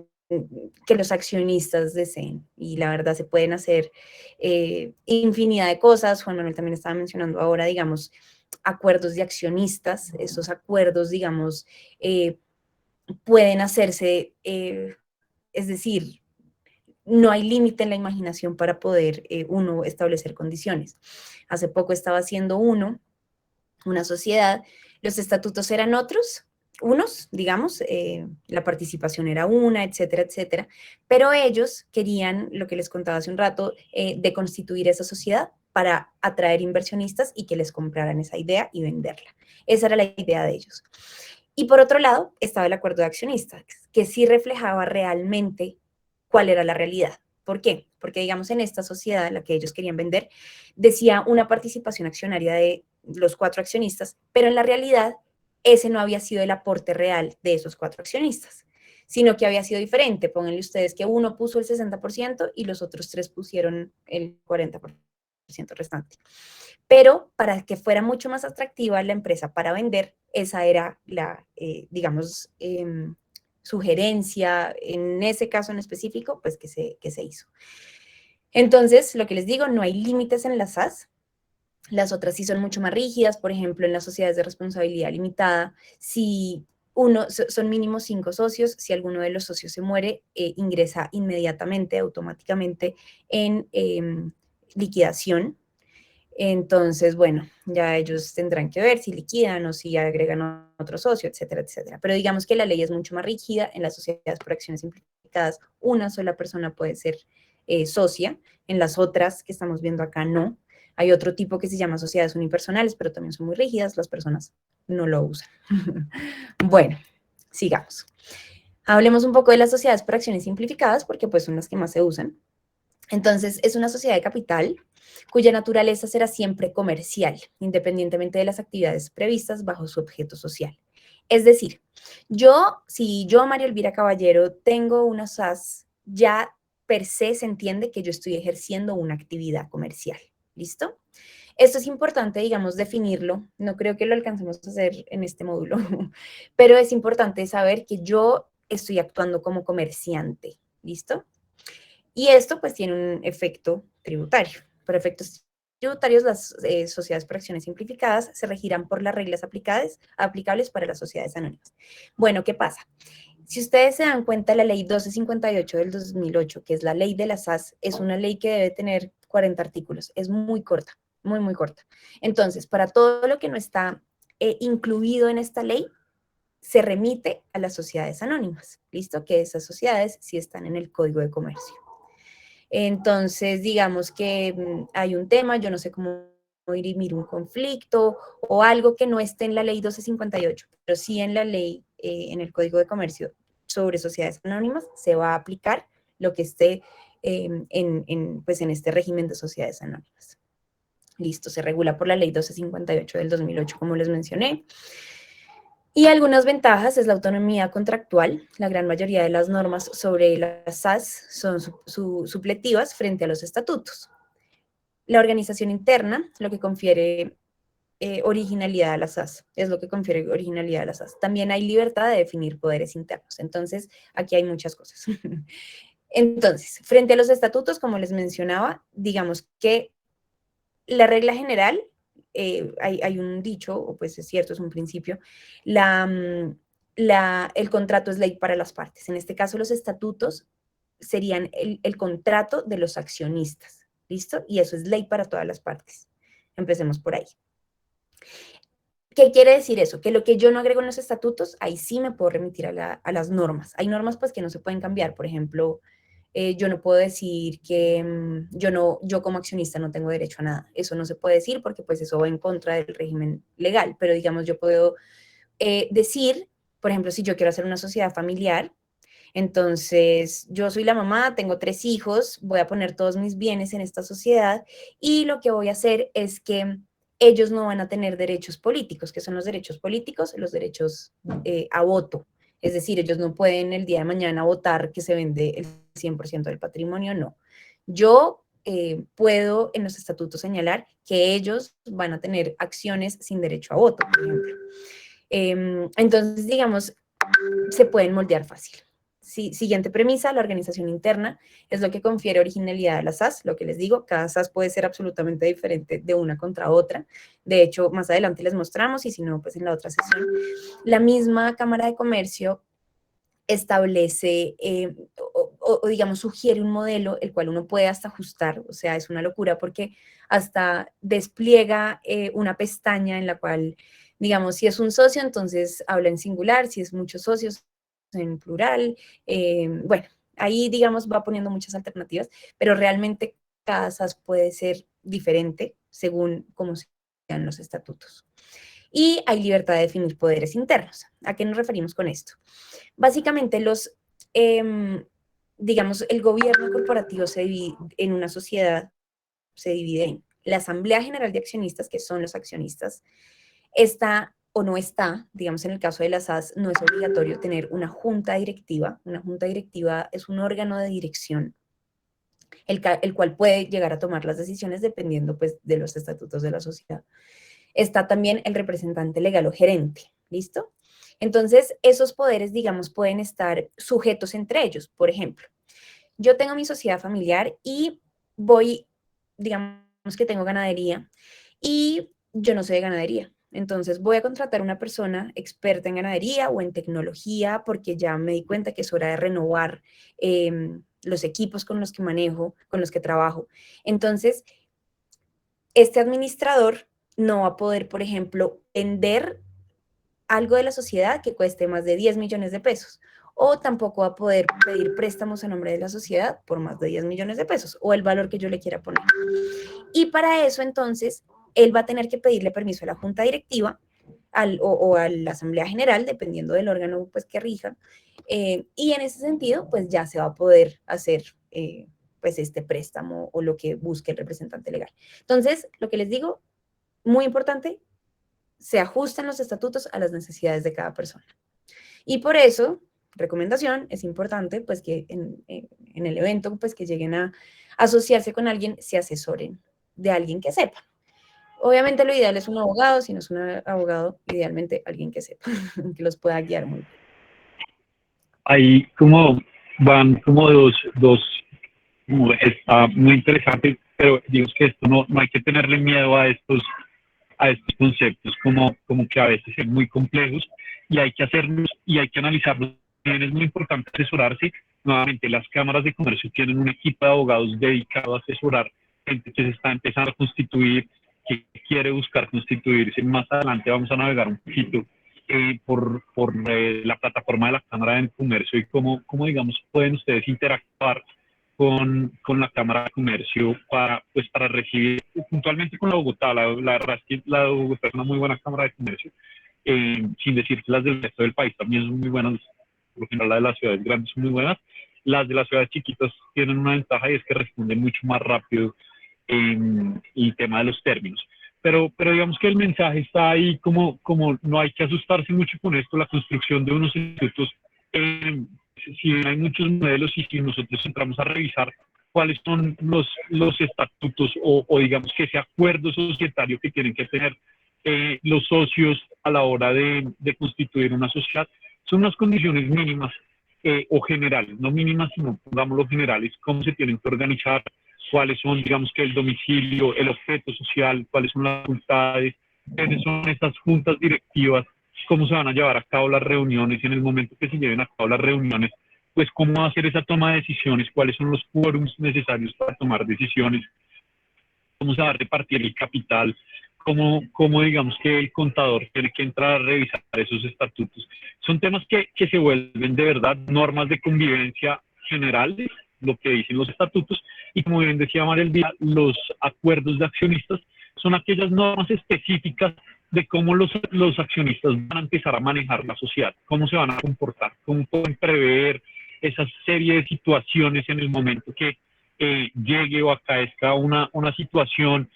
que los accionistas deseen, y la verdad se pueden hacer infinidad de cosas. Juan Manuel también estaba mencionando ahora, digamos, acuerdos de accionistas. Esos acuerdos, digamos, pueden hacerse, es decir, no hay límite en la imaginación para poder uno establecer condiciones. Hace poco estaba haciendo una sociedad, los estatutos eran unos, digamos, la participación era una, etcétera, etcétera, pero ellos querían, lo que les contaba hace un rato, de constituir esa sociedad para atraer inversionistas y que les compraran esa idea y venderla. Esa era la idea de ellos. Y por otro lado, estaba el acuerdo de accionistas, que sí reflejaba realmente cuál era la realidad. ¿Por qué? Porque, digamos, en esta sociedad, la que ellos querían vender, decía una participación accionaria de los 4 accionistas, pero en la realidad ese no había sido el aporte real de esos 4 accionistas, sino que había sido diferente. Pónganle ustedes que uno puso el 60% y los otros 3 pusieron el 40% restante. Pero para que fuera mucho más atractiva la empresa para vender, esa era la, digamos, sugerencia, en ese caso en específico, pues que se hizo. Entonces, lo que les digo, no hay límites en las SAS. Las otras sí son mucho más rígidas. Por ejemplo, en las sociedades de responsabilidad limitada, si son mínimo 5 socios, si alguno de los socios se muere, ingresa inmediatamente, automáticamente, en liquidación. Entonces, bueno, ya ellos tendrán que ver si liquidan o si agregan otro socio, etcétera, etcétera. Pero digamos que la ley es mucho más rígida. En las sociedades por acciones simplificadas, una sola persona puede ser socia. En las otras que estamos viendo acá, no. Hay otro tipo que se llama sociedades unipersonales, pero también son muy rígidas. Las personas no lo usan. Bueno, sigamos. Hablemos un poco de las sociedades por acciones simplificadas, porque pues son las que más se usan. Entonces, es una sociedad de capital cuya naturaleza será siempre comercial, independientemente de las actividades previstas bajo su objeto social. Es decir, si yo, María Elvira Caballero, tengo una SAS, ya per se se entiende que yo estoy ejerciendo una actividad comercial. ¿Listo? Esto es importante, digamos, definirlo. No creo que lo alcancemos a hacer en este módulo, pero es importante saber que yo estoy actuando como comerciante. ¿Listo? Y esto pues tiene un efecto tributario. Por efectos tributarios, las sociedades por acciones simplificadas se regirán por las reglas aplicables para las sociedades anónimas. Bueno, ¿qué pasa? Si ustedes se dan cuenta, la ley 1258 del 2008, que es la ley de las SAS, es una ley que debe tener 40 artículos. Es muy corta, muy, muy corta. Entonces, para todo lo que no está incluido en esta ley, se remite a las sociedades anónimas. ¿Listo? Que esas sociedades sí están en el Código de Comercio. Entonces, digamos que hay un tema, yo no sé cómo dirimir un conflicto o algo que no esté en la ley 1258, pero sí en la ley, en el Código de Comercio sobre sociedades anónimas, se va a aplicar lo que esté pues en este régimen de sociedades anónimas. Listo, se regula por la ley 1258 del 2008, como les mencioné. Y algunas ventajas es la autonomía contractual. La gran mayoría de las normas sobre las SAS son supletivas frente a los estatutos. La organización interna, lo que confiere originalidad a las SAS, es lo que confiere originalidad a las SAS. También hay libertad de definir poderes internos. Entonces, aquí hay muchas cosas. Entonces, frente a los estatutos, como les mencionaba, digamos que la regla general, hay un dicho, o pues es cierto, es un principio, el contrato es ley para las partes. En este caso, los estatutos serían el contrato de los accionistas, ¿listo? Y eso es ley para todas las partes. Empecemos por ahí. ¿Qué quiere decir eso? Que lo que yo no agrego en los estatutos, ahí sí me puedo remitir a las normas. Hay normas pues que no se pueden cambiar. Por ejemplo, yo no puedo decir que yo como accionista no tengo derecho a nada. Eso no se puede decir porque pues eso va en contra del régimen legal. Pero digamos, yo puedo decir, por ejemplo, si yo quiero hacer una sociedad familiar, entonces yo soy la mamá, tengo 3 hijos, voy a poner todos mis bienes en esta sociedad y lo que voy a hacer es que ellos no van a tener derechos políticos. ¿Qué son los derechos políticos? Los derechos a voto. Es decir, ellos no pueden el día de mañana votar que se vende el 100% del patrimonio, no. Yo puedo en los estatutos señalar que ellos van a tener acciones sin derecho a voto, por ejemplo. Entonces, digamos, se pueden moldear fácil. Sí, siguiente premisa, la organización interna es lo que confiere originalidad a las SAS, lo que les digo, cada SAS puede ser absolutamente diferente de una contra otra. De hecho, más adelante les mostramos y si no, pues en la otra sesión. La misma Cámara de Comercio establece o digamos sugiere un modelo el cual uno puede hasta ajustar, o sea, es una locura porque hasta despliega una pestaña en la cual, digamos, si es un socio, entonces habla en singular, si es muchos socios, en plural, bueno, ahí, digamos, va poniendo muchas alternativas, pero realmente cada SAS puede ser diferente según cómo sean los estatutos. Y hay libertad de definir poderes internos. ¿A qué nos referimos con esto? Básicamente digamos, el gobierno corporativo se divide en una sociedad, se divide en la Asamblea General de Accionistas, que son los accionistas, está o no está, digamos en el caso de las SAS, no es obligatorio tener una junta directiva. Una junta directiva es un órgano de dirección, el cual puede llegar a tomar las decisiones dependiendo pues de los estatutos de la sociedad. Está también el representante legal o gerente, ¿listo? Entonces, esos poderes, digamos, pueden estar sujetos entre ellos. Por ejemplo, yo tengo mi sociedad familiar y digamos que tengo ganadería y yo no sé de ganadería. Entonces voy a contratar a una persona experta en ganadería o en tecnología porque ya me di cuenta que es hora de renovar los equipos con los que manejo, con los que trabajo. Entonces, este administrador no va a poder, por ejemplo, vender algo de la sociedad que cueste más de 10 millones de pesos, o tampoco va a poder pedir préstamos a nombre de la sociedad por más de 10 millones de pesos, o el valor que yo le quiera poner. Y para eso, entonces, él va a tener que pedirle permiso a la junta directiva o a la asamblea general, dependiendo del órgano pues, que rija, y en ese sentido, pues ya se va a poder hacer pues este préstamo o lo que busque el representante legal. Entonces, lo que les digo, muy importante, se ajustan los estatutos a las necesidades de cada persona. Y por eso, recomendación, es importante pues que en el evento pues que lleguen a asociarse con alguien, se asesoren de alguien que sepa. Obviamente lo ideal es un abogado, si no es un abogado, idealmente alguien que sepa, que los pueda guiar muy bien. Ahí como van como como está muy interesante, pero digo que esto no hay que tenerle miedo a estos conceptos como que a veces son muy complejos y hay que hacerlos y hay que analizarlos bien. Es muy importante asesorarse. Nuevamente, las cámaras de comercio tienen un equipo de abogados dedicado a asesorar gente que se está empezando a constituir, que quiere buscar constituirse. Más adelante vamos a navegar un poquito por la plataforma de la Cámara de Comercio y cómo digamos, pueden ustedes interactuar con la Cámara de Comercio para recibir puntualmente con la Bogotá. La verdad es que la de Bogotá es una muy buena Cámara de Comercio, sin decir que las del resto del país también son muy buenas. Por lo general, las de las ciudades grandes son muy buenas. Las de las ciudades chiquitas tienen una ventaja y es que responden mucho más rápido en el tema de los términos. Pero digamos que el mensaje está ahí como no hay que asustarse mucho con esto. La construcción de unos institutos, si hay muchos modelos y si nosotros entramos a revisar cuáles son los estatutos o digamos que ese acuerdo societario que tienen que tener los socios a la hora de constituir una sociedad, son unas condiciones mínimas o generales, no mínimas, sino pongámoslo generales, cómo se tienen que organizar, cuáles son, digamos que el domicilio, el objeto social, cuáles son las facultades, quiénes son estas juntas directivas, cómo se van a llevar a cabo las reuniones, y en el momento que se lleven a cabo las reuniones, pues cómo va a ser esa toma de decisiones, cuáles son los quórums necesarios para tomar decisiones, cómo se va a repartir el capital, cómo digamos que el contador tiene que entrar a revisar esos estatutos. Son temas que se vuelven de verdad normas de convivencia generales, lo que dicen los estatutos, y como bien decía María Elvira, los acuerdos de accionistas son aquellas normas específicas de cómo los accionistas van a empezar a manejar la sociedad, cómo se van a comportar, cómo pueden prever esa serie de situaciones en el momento que llegue o acaezca una situación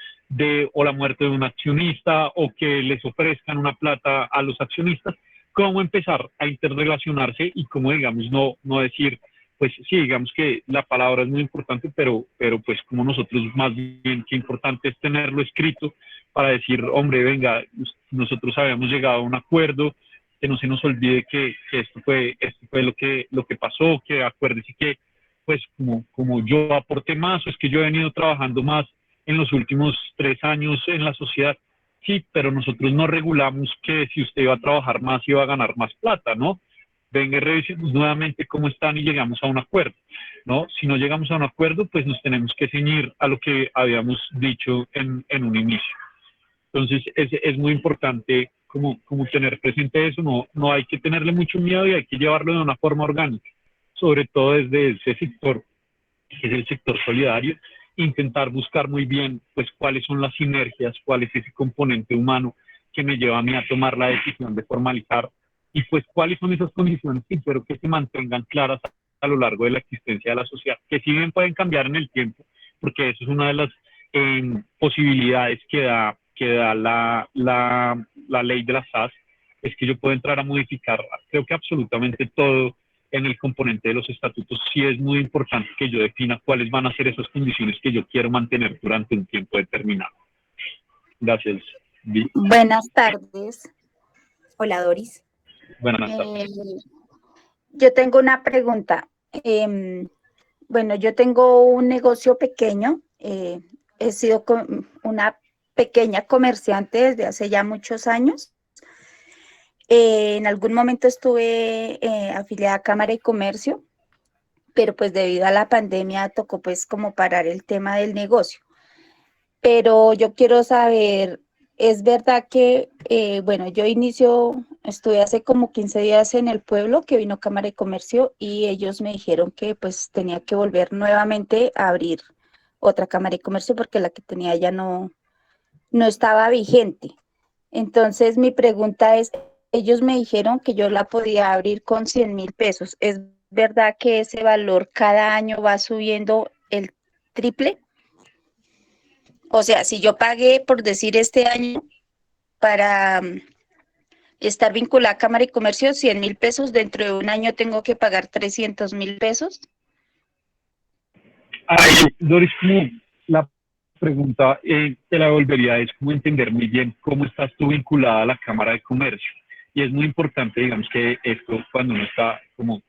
o la muerte de un accionista o que les ofrezcan una plata a los accionistas, cómo empezar a interrelacionarse y cómo, digamos, no decir, pues sí, digamos que la palabra es muy importante, pero pues como nosotros más bien, qué importante es tenerlo escrito para decir, hombre, venga, nosotros habíamos llegado a un acuerdo, que no se nos olvide que esto fue lo que pasó, que acuérdese que pues como yo aporté más, o es que yo he venido trabajando más en los últimos 3 años en la sociedad, sí, pero nosotros no regulamos que si usted iba a trabajar más iba a ganar más plata, ¿no? Venga y revisemos nuevamente cómo están y llegamos a un acuerdo, ¿no? Si no llegamos a un acuerdo, pues nos tenemos que ceñir a lo que habíamos dicho en un inicio. Entonces, es muy importante como tener presente eso, no hay que tenerle mucho miedo y hay que llevarlo de una forma orgánica, sobre todo desde ese sector, que es el sector solidario, intentar buscar muy bien pues cuáles son las sinergias, cuál es ese componente humano que me lleva a mí a tomar la decisión de formalizar y pues cuáles son esas condiciones que espero que se mantengan claras a lo largo de la existencia de la sociedad, que si bien pueden cambiar en el tiempo, porque eso es una de las posibilidades que da la ley de las SAS, es que yo puedo entrar a modificar, creo que absolutamente todo en el componente de los estatutos. Sí es muy importante que yo defina cuáles van a ser esas condiciones que yo quiero mantener durante un tiempo determinado. Gracias, Vi. Buenas tardes. Hola, Doris. Buenas tardes. Yo tengo una pregunta. Bueno, yo tengo un negocio pequeño. He sido una pequeña comerciante desde hace ya muchos años. En algún momento estuve afiliada a Cámara de Comercio, pero pues debido a la pandemia tocó pues como parar el tema del negocio. pero yo quiero saber, es verdad que, bueno, estuve hace como 15 días en el pueblo que vino Cámara de Comercio y ellos me dijeron que pues tenía que volver nuevamente a abrir otra Cámara de Comercio porque la que tenía ya no estaba vigente. Entonces mi pregunta es, ellos me dijeron que yo la podía abrir con 100.000 pesos. ¿Es verdad que ese valor cada año va subiendo el triple? O sea, si yo pagué, por decir, este año para estar vinculada a Cámara de Comercio 100.000 pesos, dentro de un año tengo que pagar 300.000 pesos. Ahí, Doris, como la pregunta te la volvería es como entender muy bien cómo estás tú vinculada a la Cámara de Comercio. Y es muy importante, digamos, que esto cuando uno está como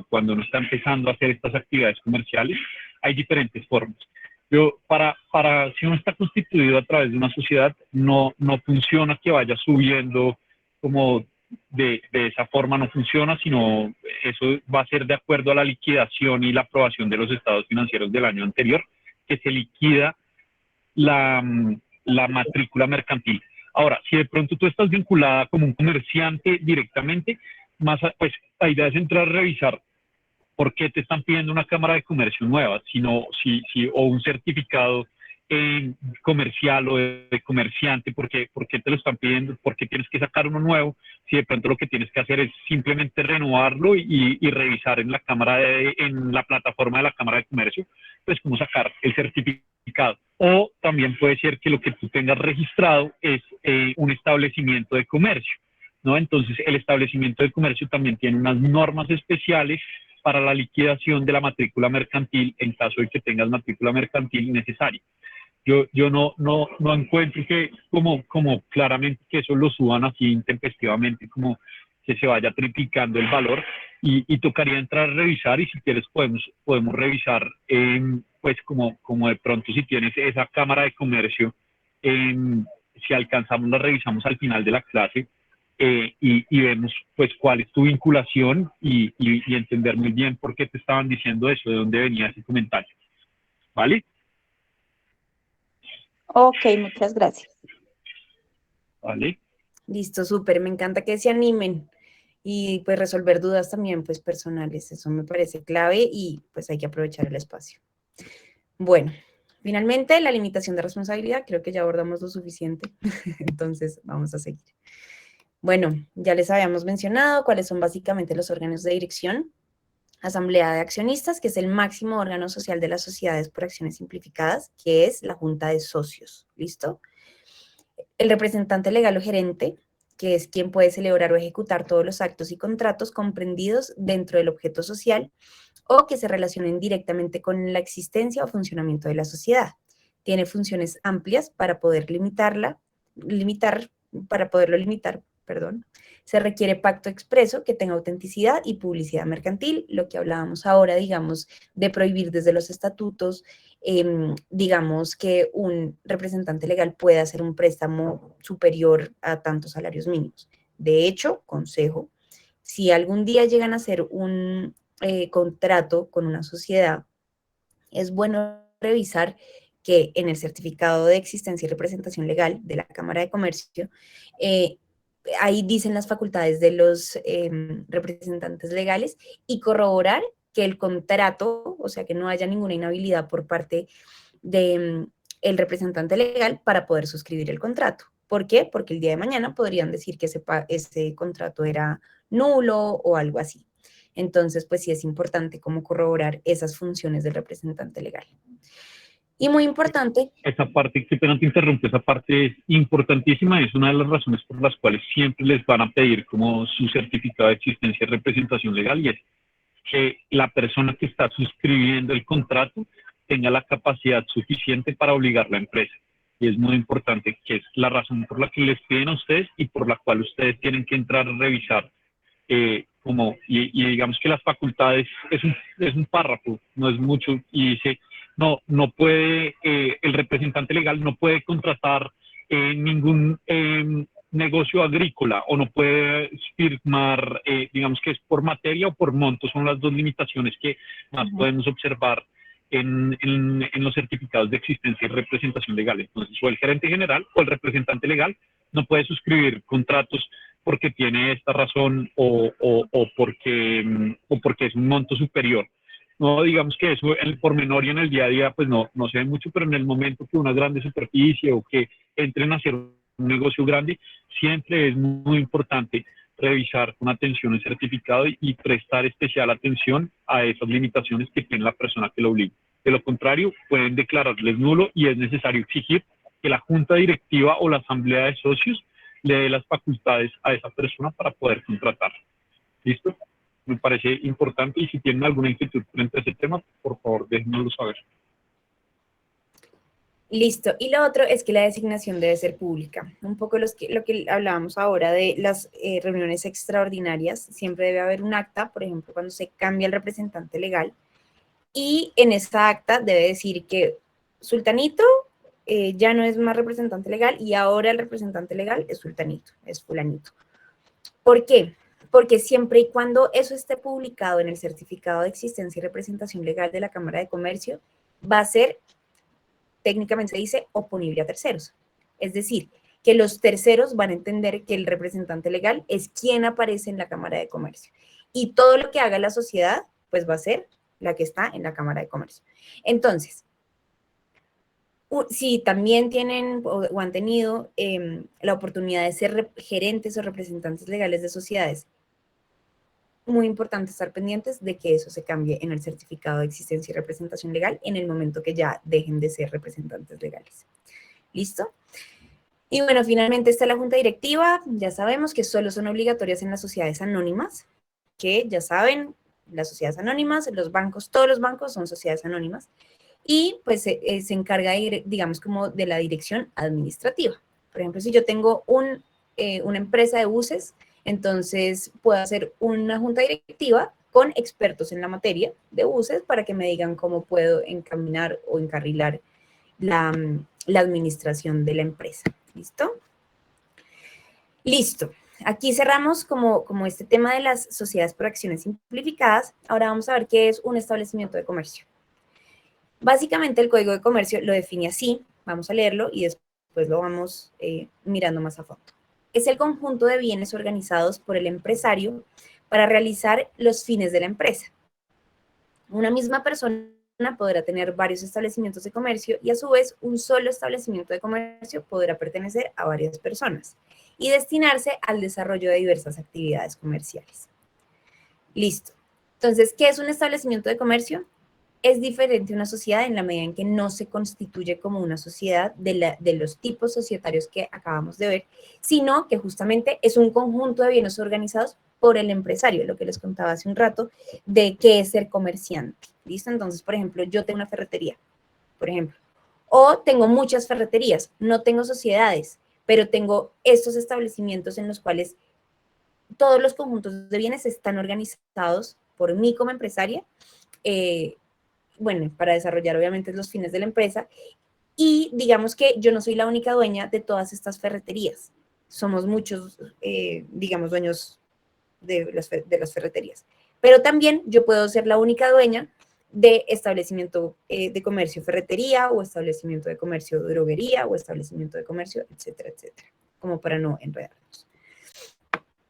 cuando uno está empezando a hacer estas actividades comerciales, hay diferentes formas. Si uno está constituido a través de una sociedad, no funciona que vaya subiendo como de esa forma no funciona, sino eso va a ser de acuerdo a la liquidación y la aprobación de los estados financieros del año anterior, que se liquida la, la matrícula mercantil. Ahora, si de pronto tú estás vinculada como un comerciante directamente, pues la idea es entrar a revisar por qué te están pidiendo una cámara de comercio nueva, o un certificado comercial o de comerciante, por qué te lo están pidiendo, por qué tienes que sacar uno nuevo, si de pronto lo que tienes que hacer es simplemente renovarlo y revisar en en la plataforma de la Cámara de Comercio, pues cómo sacar el certificado. O también puede ser que lo que tú tengas registrado es un establecimiento de comercio, ¿no? Entonces, el establecimiento de comercio también tiene unas normas especiales para la liquidación de la matrícula mercantil en caso de que tengas matrícula mercantil necesaria. Yo no encuentro que como claramente que eso lo suban así intempestivamente, como que se vaya triplicando el valor y tocaría entrar a revisar y si quieres podemos revisar pues como de pronto si tienes esa cámara de comercio, si alcanzamos la revisamos al final de la clase y vemos pues cuál es tu vinculación y entender muy bien por qué te estaban diciendo eso, de dónde venía ese comentario. ¿Vale? Ok, muchas gracias. ¿Vale? Listo, súper. Me encanta que se animen y pues resolver dudas también pues personales. Eso me parece clave y pues hay que aprovechar el espacio. Bueno, finalmente la limitación de responsabilidad. Creo que ya abordamos lo suficiente. Entonces vamos a seguir. Bueno, ya les habíamos mencionado cuáles son básicamente los órganos de dirección. Asamblea de Accionistas, que es el máximo órgano social de las sociedades por acciones simplificadas, que es la Junta de Socios. ¿Listo? El representante legal o gerente, que es quien puede celebrar o ejecutar todos los actos y contratos comprendidos dentro del objeto social o que se relacionen directamente con la existencia o funcionamiento de la sociedad. Tiene funciones amplias para poder limitar, perdón. Se requiere pacto expreso que tenga autenticidad y publicidad mercantil, lo que hablábamos ahora, digamos, de prohibir desde los estatutos, digamos, que un representante legal puede hacer un préstamo superior a tantos salarios mínimos. De hecho, consejo, si algún día llegan a hacer un contrato con una sociedad, es bueno revisar que en el certificado de existencia y representación legal de la Cámara de Comercio, ahí dicen las facultades de los representantes legales y corroborar que el contrato, o sea, que no haya ninguna inhabilidad por parte del el representante legal para poder suscribir el contrato. ¿Por qué? Porque el día de mañana podrían decir que ese contrato era nulo o algo así. Entonces, pues sí es importante como corroborar esas funciones del representante legal. Y muy importante. Esa parte, que pena te interrumpo, esa parte es importantísima, es una de las razones por las cuales siempre les van a pedir como su certificado de existencia y representación legal, y es que la persona que está suscribiendo el contrato tenga la capacidad suficiente para obligar a la empresa. Y es muy importante, que es la razón por la que les piden a ustedes y por la cual ustedes tienen que entrar a revisar. Y digamos que las facultades es un párrafo, no es mucho, y dice, no puede, el representante legal no puede contratar ningún negocio agrícola o no puede firmar, digamos que es por materia o por monto, son las dos limitaciones que más podemos observar en los certificados de existencia y representación legal. Entonces, o el gerente general o el representante legal no puede suscribir contratos porque tiene esta razón o porque es un monto superior. No, digamos que eso en el pormenor y en el día a día, pues no se ve mucho, pero en el momento que una grande superficie o que entren a hacer un negocio grande, siempre es muy importante revisar con atención el certificado y prestar especial atención a esas limitaciones que tiene la persona que lo obliga. De lo contrario, pueden declararles nulo y es necesario exigir que la junta directiva o la asamblea de socios le dé las facultades a esa persona para poder contratar. ¿Listo? Me parece importante y si tienen alguna inquietud frente a ese tema, por favor, déjenoslo saber. Listo. Y lo otro es que la designación debe ser pública. Un poco lo que hablábamos ahora de las reuniones extraordinarias, siempre debe haber un acta, por ejemplo, cuando se cambia el representante legal, y en esta acta debe decir que Sultanito ya no es más representante legal y ahora el representante legal es Sultanito, es fulanito. ¿Por qué? Porque siempre y cuando eso esté publicado en el certificado de existencia y representación legal de la Cámara de Comercio, va a ser, técnicamente se dice, oponible a terceros. Es decir, que los terceros van a entender que el representante legal es quien aparece en la Cámara de Comercio. Y todo lo que haga la sociedad, pues va a ser la que está en la Cámara de Comercio. Entonces, si también tienen o han tenido la oportunidad de ser gerentes o representantes legales de sociedades, muy importante estar pendientes de que eso se cambie en el certificado de existencia y representación legal en el momento que ya dejen de ser representantes legales. ¿Listo? Y bueno, finalmente está la junta directiva. Ya sabemos que solo son obligatorias en las sociedades anónimas, que ya saben, las sociedades anónimas, los bancos, todos los bancos son sociedades anónimas. Y pues se encarga, digamos, como de la dirección administrativa. Por ejemplo, si yo tengo una empresa de buses, entonces puedo hacer una junta directiva con expertos en la materia de buses para que me digan cómo puedo encaminar o encarrilar la administración de la empresa. ¿Listo? Listo. Aquí cerramos como este tema de las sociedades por acciones simplificadas. Ahora vamos a ver qué es un establecimiento de comercio. Básicamente el Código de Comercio lo define así, vamos a leerlo y después lo vamos mirando más a fondo. Es el conjunto de bienes organizados por el empresario para realizar los fines de la empresa. Una misma persona podrá tener varios establecimientos de comercio y a su vez un solo establecimiento de comercio podrá pertenecer a varias personas y destinarse al desarrollo de diversas actividades comerciales. Listo. Entonces, ¿qué es un establecimiento de comercio? Es diferente a una sociedad en la medida en que no se constituye como una sociedad de los tipos societarios que acabamos de ver, sino que justamente es un conjunto de bienes organizados por el empresario, lo que les contaba hace un rato, de qué es ser comerciante. ¿Listo? Entonces, por ejemplo, yo tengo una ferretería, por ejemplo, o tengo muchas ferreterías, no tengo sociedades, pero tengo estos establecimientos en los cuales todos los conjuntos de bienes están organizados por mí como empresaria, bueno, para desarrollar obviamente los fines de la empresa, y digamos que yo no soy la única dueña de todas estas ferreterías, somos muchos, digamos, dueños de las ferreterías, pero también yo puedo ser la única dueña de establecimiento de comercio ferretería o establecimiento de comercio droguería o establecimiento de comercio, etcétera, etcétera, como para no enredarnos.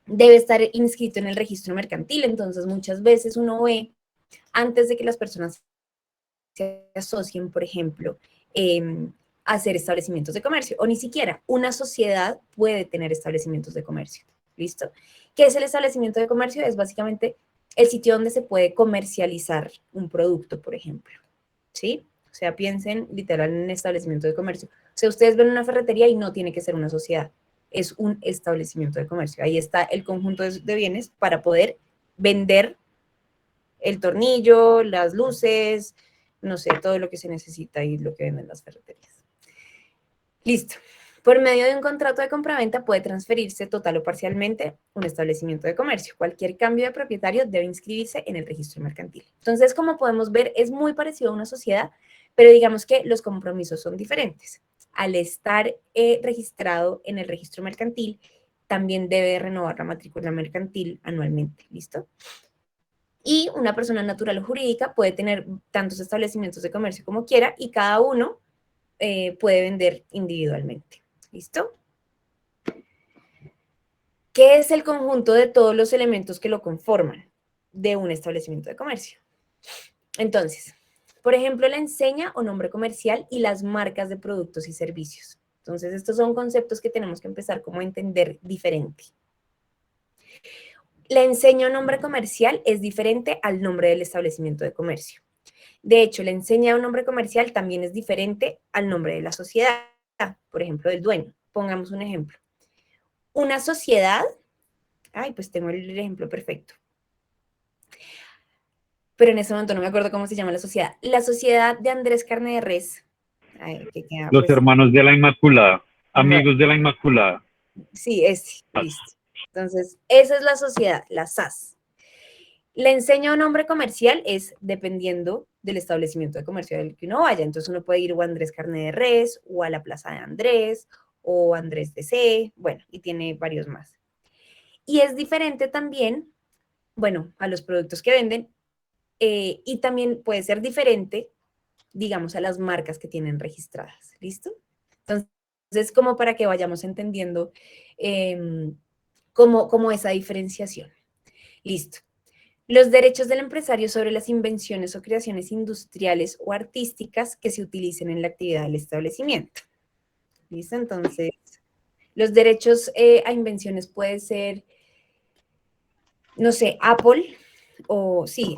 Debe estar inscrito en el registro mercantil, entonces muchas veces uno ve, antes de que las personas se asocien, por ejemplo, a hacer establecimientos de comercio, o ni siquiera una sociedad puede tener establecimientos de comercio. ¿Listo? ¿Qué es el establecimiento de comercio? Es básicamente el sitio donde se puede comercializar un producto, por ejemplo. ¿Sí? O sea, piensen literal en un establecimiento de comercio. O sea, ustedes ven una ferretería y no tiene que ser una sociedad, es un establecimiento de comercio. Ahí está el conjunto de bienes para poder vender el tornillo, las luces, no sé, todo lo que se necesita y lo que venden las ferreterías. Listo. Por medio de un contrato de compraventa puede transferirse total o parcialmente un establecimiento de comercio. Cualquier cambio de propietario debe inscribirse en el registro mercantil. Entonces, como podemos ver, es muy parecido a una sociedad, pero digamos que los compromisos son diferentes. Al estar registrado en el registro mercantil, también debe renovar la matrícula mercantil anualmente. ¿Listo? Y una persona natural o jurídica puede tener tantos establecimientos de comercio como quiera y cada uno puede vender individualmente. ¿Listo? ¿Qué es el conjunto de todos los elementos que lo conforman de un establecimiento de comercio? Entonces, por ejemplo, la enseña o nombre comercial y las marcas de productos y servicios. Entonces, estos son conceptos que tenemos que empezar como a entender diferente. La enseña o nombre comercial es diferente al nombre del establecimiento de comercio. De hecho, la enseña o nombre comercial también es diferente al nombre de la sociedad, por ejemplo, del dueño. Pongamos un ejemplo. Una sociedad, pues tengo el ejemplo perfecto. Pero en ese momento no me acuerdo cómo se llama la sociedad. La sociedad de Andrés Carne de Res. Que queda, Los pues, hermanos de la Inmaculada, bueno, amigos de la Inmaculada. sí, listo. Entonces, esa es la sociedad, la SAS. La enseña o nombre comercial es dependiendo del establecimiento de comercio al que uno vaya. Entonces, uno puede ir o a Andrés Carne de Res, o a la Plaza de Andrés, o Andrés DC, bueno, y tiene varios más. Y es diferente también, bueno, a los productos que venden, y también puede ser diferente, digamos, a las marcas que tienen registradas. ¿Listo? Entonces, como para que vayamos entendiendo cómo esa diferenciación. Listo. Los derechos del empresario sobre las invenciones o creaciones industriales o artísticas que se utilicen en la actividad del establecimiento. ¿Listo? Entonces, los derechos a invenciones puede ser, no sé, Apple,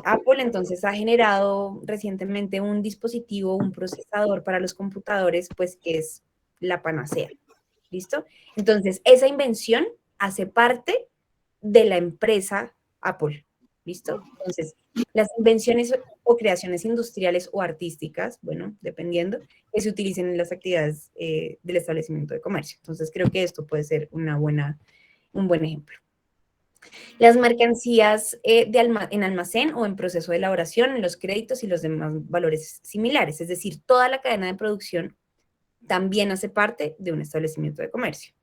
Apple entonces ha generado recientemente un dispositivo, un procesador para los computadores, pues que es la panacea. ¿Listo? Entonces, esa invención hace parte de la empresa Apple. ¿Listo? Entonces, las invenciones o creaciones industriales o artísticas, bueno, dependiendo, que se utilicen en las actividades del establecimiento de comercio. Entonces, creo que esto puede ser un buen ejemplo. Las mercancías en almacén o en proceso de elaboración, los créditos y los demás valores similares, es decir, toda la cadena de producción también hace parte de un establecimiento de comercio.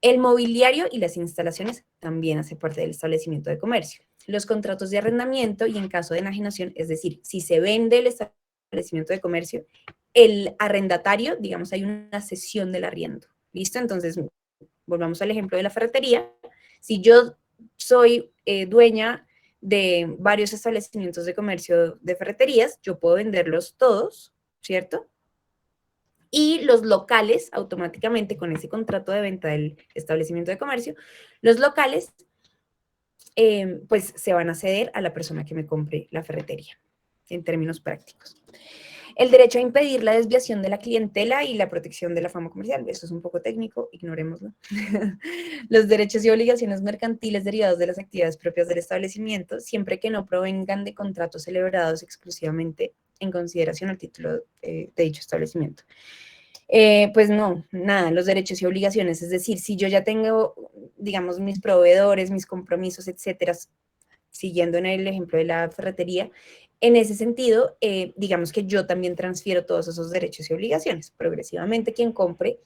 El mobiliario y las instalaciones también hace parte del establecimiento de comercio. Los contratos de arrendamiento y en caso de enajenación, es decir, si se vende el establecimiento de comercio, el arrendatario, digamos, hay una cesión del arriendo. ¿Listo? Entonces, volvamos al ejemplo de la ferretería. Si yo soy dueña de varios establecimientos de comercio de ferreterías, yo puedo venderlos todos, ¿cierto? Y los locales, automáticamente con ese contrato de venta del establecimiento de comercio, los locales pues se van a ceder a la persona que me compre la ferretería, en términos prácticos. El derecho a impedir la desviación de la clientela y la protección de la fama comercial. Eso es un poco técnico, ignorémoslo. Los derechos y obligaciones mercantiles derivados de las actividades propias del establecimiento, siempre que no provengan de contratos celebrados exclusivamente en consideración al título de dicho establecimiento. Pues no, nada, los derechos y obligaciones, es decir, si yo ya tengo, digamos, mis proveedores, mis compromisos, etcétera, siguiendo en el ejemplo de la ferretería, en ese sentido, digamos que yo también transfiero todos esos derechos y obligaciones. Progresivamente, quien compre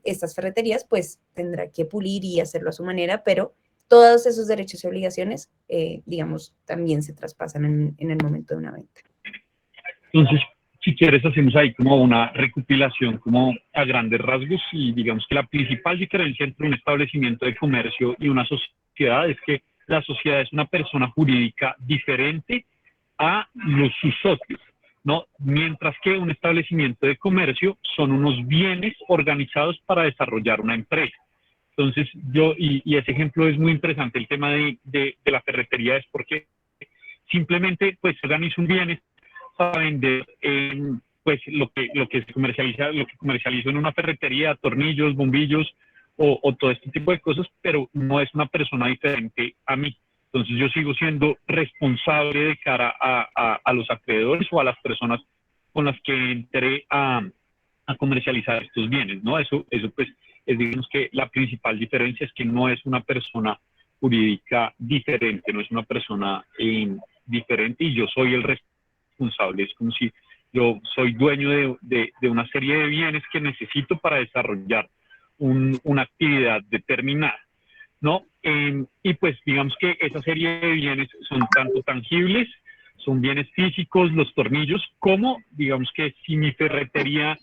estas ferreterías, pues tendrá que pulir y hacerlo a su manera, pero todos esos derechos y obligaciones, digamos, también se traspasan en el momento de una venta. Entonces, si quieres, hacemos ahí como una recopilación, como a grandes rasgos, y digamos que la principal diferencia entre un establecimiento de comercio y una sociedad es que la sociedad es una persona jurídica diferente a sus socios, ¿no? Mientras que un establecimiento de comercio son unos bienes organizados para desarrollar una empresa. Entonces, y ese ejemplo es muy interesante, el tema de la ferretería es porque simplemente pues se organiza un bien para vender pues lo que se comercializa, lo que comercializo en una ferretería, tornillos, bombillos o todo este tipo de cosas, pero no es una persona diferente a mí. Entonces yo sigo siendo responsable de cara a los acreedores o a las personas con las que entré a comercializar estos bienes, ¿no? Eso pues es, digamos que la principal diferencia es que no es una persona jurídica diferente, no es una persona diferente y yo soy el responsable. Es como si yo soy dueño de una serie de bienes que necesito para desarrollar una actividad determinada, ¿no? Y pues digamos que esa serie de bienes son tanto tangibles, son bienes físicos, los tornillos, como digamos que si mi ferretería,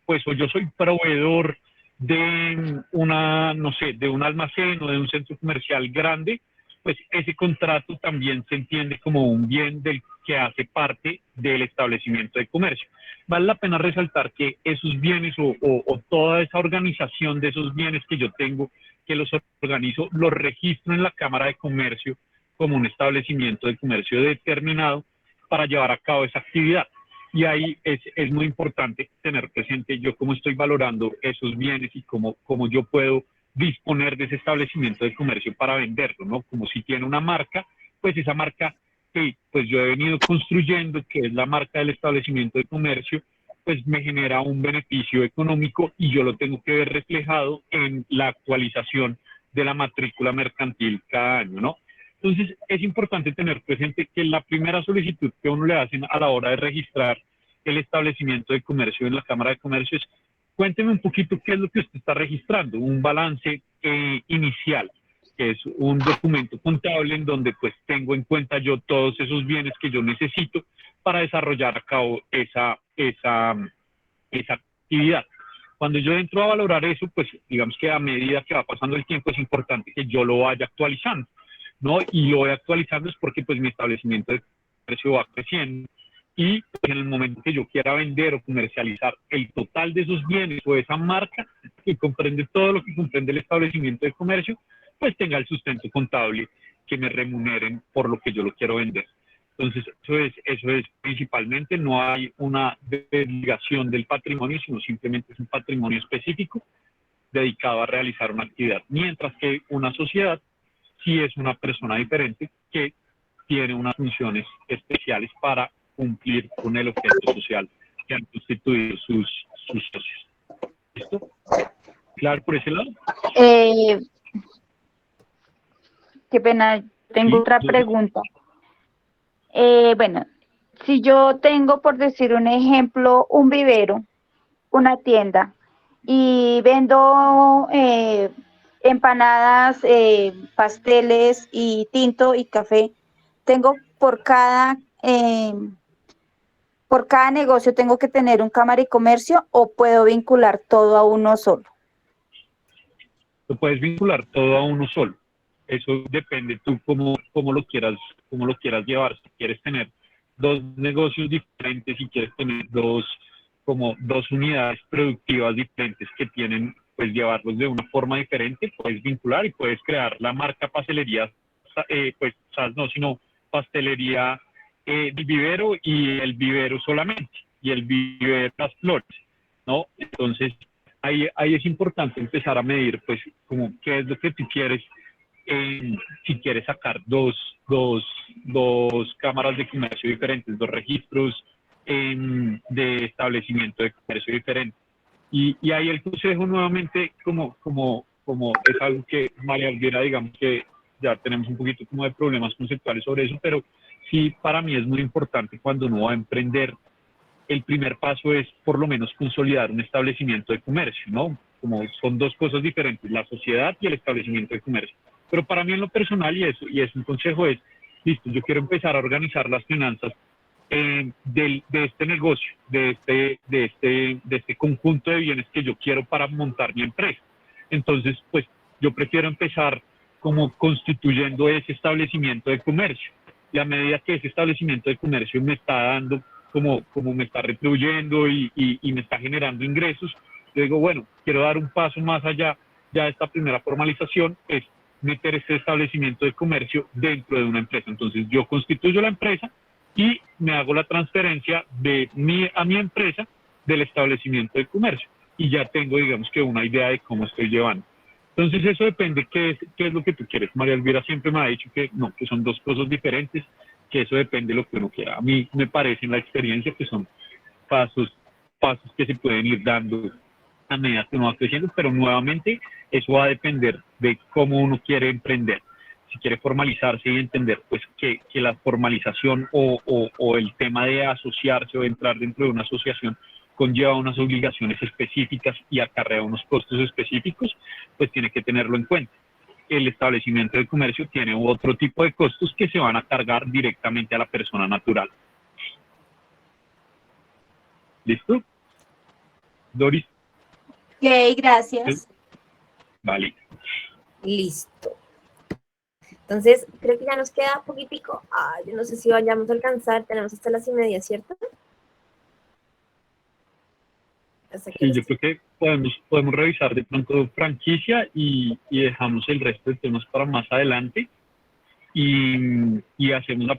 pues o yo soy proveedor de una, no sé, de un almacén o de un centro comercial grande, pues ese contrato también se entiende como un bien del que hace parte del establecimiento de comercio. Vale la pena resaltar que esos bienes o toda esa organización de esos bienes que yo tengo, que los organizo, los registro en la Cámara de Comercio como un establecimiento de comercio determinado para llevar a cabo esa actividad. Y ahí es muy importante tener presente yo cómo estoy valorando esos bienes y cómo yo puedo disponer de ese establecimiento de comercio para venderlo, ¿no? Como si tiene una marca, pues esa marca que pues yo he venido construyendo, que es la marca del establecimiento de comercio, pues me genera un beneficio económico y yo lo tengo que ver reflejado en la actualización de la matrícula mercantil cada año, ¿no? Entonces, es importante tener presente que la primera solicitud que uno le hacen a la hora de registrar el establecimiento de comercio en la Cámara de Comercio es: cuénteme un poquito qué es lo que usted está registrando, un balance inicial, que es un documento contable en donde pues tengo en cuenta yo todos esos bienes que yo necesito para desarrollar a cabo esa actividad. Cuando yo entro a valorar eso, pues digamos que a medida que va pasando el tiempo es importante que yo lo vaya actualizando, ¿no? Y lo voy actualizando es porque pues mi establecimiento de comercio va creciendo y pues, en el momento que yo quiera vender o comercializar el total de esos bienes o esa marca que comprende todo lo que comprende el establecimiento de comercio, pues tenga el sustento contable que me remuneren por lo que yo lo quiero vender. Entonces, eso es principalmente, no hay una desligación del patrimonio, sino simplemente es un patrimonio específico dedicado a realizar una actividad, mientras que una sociedad sí es una persona diferente que tiene unas funciones especiales para cumplir con el objeto social que han constituido sus socios. ¿Listo? ¿Claro por ese lado? Qué pena, tengo Sí, otra pregunta. Bueno, si yo tengo, por decir un ejemplo, un vivero, una tienda, y vendo empanadas, pasteles y tinto y café, tengo por cada negocio tengo que tener un cámara y comercio, o puedo vincular todo a uno solo. Lo puedes vincular todo a uno solo. Eso depende tú cómo lo quieras llevar. Si quieres tener dos negocios diferentes, si quieres tener dos unidades productivas diferentes que tienen, pues llevarlos de una forma diferente, puedes vincular y puedes crear la marca pastelería, pues, no, sino pastelería del vivero y el vivero solamente, y el vivero las flores, ¿no? Entonces, ahí es importante empezar a medir, pues, como qué es lo que tú quieres. Si quieres sacar dos cámaras de comercio diferentes, dos registros de establecimiento de comercio diferentes. Y ahí el consejo nuevamente, como es algo que María Elvira, digamos que ya tenemos un poquito como de problemas conceptuales sobre eso, pero sí para mí es muy importante cuando uno va a emprender, el primer paso es por lo menos consolidar un establecimiento de comercio, ¿no? Como son dos cosas diferentes, la sociedad y el establecimiento de comercio. Pero para mí en lo personal, y es un consejo, es, listo, yo quiero empezar a organizar las finanzas de este negocio, de este conjunto de bienes que yo quiero para montar mi empresa. Entonces, pues yo prefiero empezar como constituyendo ese establecimiento de comercio. Y a medida que ese establecimiento de comercio me está dando, como me está retribuyendo y me está generando ingresos, yo digo, bueno, quiero dar un paso más allá. Ya esta primera formalización es meter este establecimiento de comercio dentro de una empresa. Entonces yo constituyo la empresa y me hago la transferencia a mi empresa del establecimiento de comercio. Y ya tengo, digamos que una idea de cómo estoy llevando. Entonces eso depende qué es lo que tú quieres. María Elvira siempre me ha dicho que no, que son dos cosas diferentes, que eso depende de lo que uno quiera. A mí me parece en la experiencia que son pasos que se pueden ir dando a medida que uno va creciendo, pero nuevamente eso va a depender de cómo uno quiere emprender. Si quiere formalizarse y entender pues que la formalización o el tema de asociarse o entrar dentro de una asociación conlleva unas obligaciones específicas y acarrea unos costos específicos, pues tiene que tenerlo en cuenta. el establecimiento de comercio tiene otro tipo de costos que se van a cargar directamente a la persona natural. ¿Listo? Doris. Ok, gracias. Vale. Listo. Entonces, creo que ya nos queda poquitico. Yo no sé si vayamos a alcanzar. Tenemos hasta las 1:30, ¿cierto? Hasta que Sí, yo creo que podemos revisar de pronto franquicia y dejamos el resto de temas para más adelante. Y hacemos la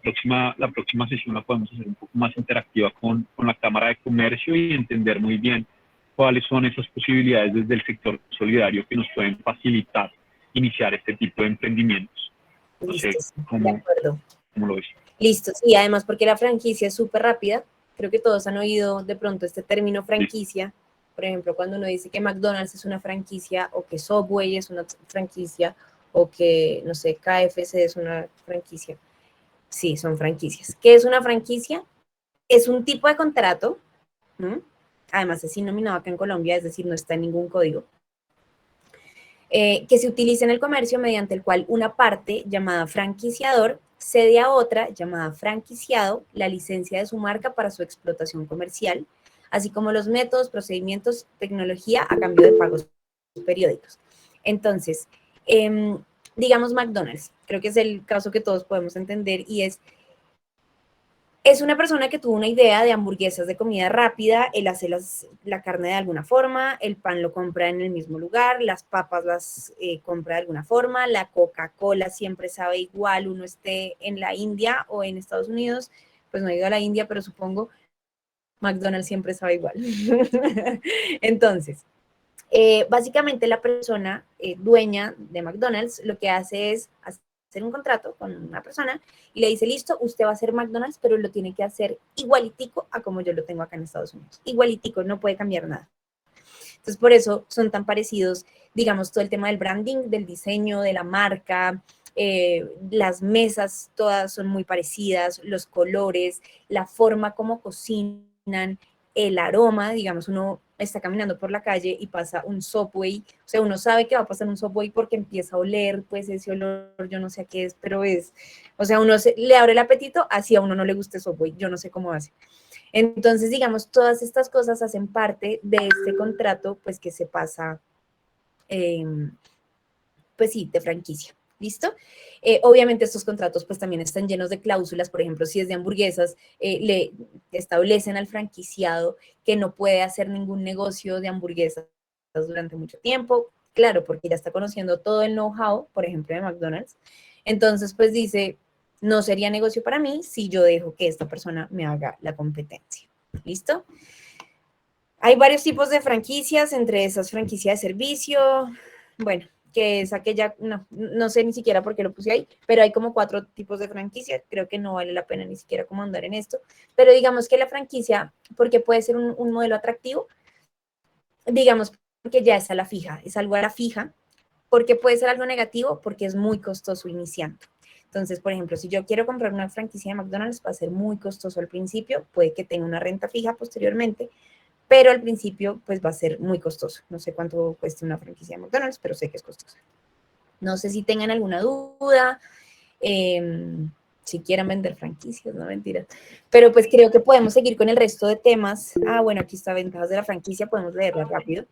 próxima sesión la podemos hacer un poco más interactiva con la Cámara de Comercio y entender muy bien cuáles son esas posibilidades desde el sector solidario que nos pueden facilitar iniciar este tipo de emprendimientos. No sé listo, sí, de cómo acuerdo. lo ves. Listo, sí, además porque la franquicia es súper rápida. Creo que todos han oído de pronto este término franquicia. Por ejemplo, cuando uno dice que McDonald's es una franquicia o que Subway es una franquicia o que, no sé, KFC es una franquicia. Sí, son franquicias. ¿Qué es una franquicia? Es un tipo de contrato, ¿m? Además es innominado acá en Colombia, es decir, no está en ningún código, que se utiliza en el comercio mediante el cual una parte llamada franquiciador cede a otra llamada franquiciado la licencia de su marca para su explotación comercial, así como los métodos, procedimientos, tecnología a cambio de pagos periódicos. Entonces, digamos McDonald's, creo que es el caso que todos podemos entender y es una persona que tuvo una idea de hamburguesas de comida rápida, él hace la carne de alguna forma, el pan lo compra en el mismo lugar, las papas las compra de alguna forma, la Coca-Cola siempre sabe igual, uno esté en la India o en Estados Unidos, pues no he ido a la India, pero supongo McDonald's siempre sabe igual. Entonces, básicamente la persona dueña de McDonald's lo que hace es hacer un contrato con una persona y le dice, listo, usted va a hacer McDonald's, pero lo tiene que hacer igualitico a como yo lo tengo acá en Estados Unidos. Igualitico, no puede cambiar nada. Entonces, por eso son tan parecidos, digamos, todo el tema del branding, del diseño, de la marca, las mesas todas son muy parecidas, los colores, la forma como cocinan, el aroma, digamos, uno está caminando por la calle y pasa un Subway, o sea, uno sabe que va a pasar un Subway porque empieza a oler, pues ese olor, yo no sé a qué es, pero es, o sea, le abre el apetito, así a uno no le gusta Subway, yo no sé cómo hace. Entonces, digamos, todas estas cosas hacen parte de este contrato, pues que se pasa, pues sí, de franquicia. ¿Listo? Obviamente estos contratos pues también están llenos de cláusulas, por ejemplo, si es de hamburguesas, le establecen al franquiciado que no puede hacer ningún negocio de hamburguesas durante mucho tiempo, claro, porque ya está conociendo todo el know-how, por ejemplo, de McDonald's. Entonces, pues dice, no sería negocio para mí si yo dejo que esta persona me haga la competencia. ¿Listo? Hay varios tipos de franquicias, entre esas franquicia de servicio, bueno, que es aquella, no sé ni siquiera por qué lo puse ahí, pero hay como 4 tipos de franquicia, creo que no vale la pena ni siquiera como andar en esto, pero digamos que la franquicia, porque puede ser un modelo atractivo, digamos que ya es a la fija, es algo a la fija, porque puede ser algo negativo, porque es muy costoso iniciando. Entonces, por ejemplo, si yo quiero comprar una franquicia de McDonald's, va a ser muy costoso al principio, puede que tenga una renta fija posteriormente, pero al principio pues va a ser muy costoso. No sé cuánto cuesta una franquicia de McDonald's, pero sé que es costosa. No sé si tengan alguna duda, si quieran vender franquicias, no mentiras. Pero pues creo que podemos seguir con el resto de temas. Bueno, aquí está ventajas de la franquicia, podemos leerla rápido.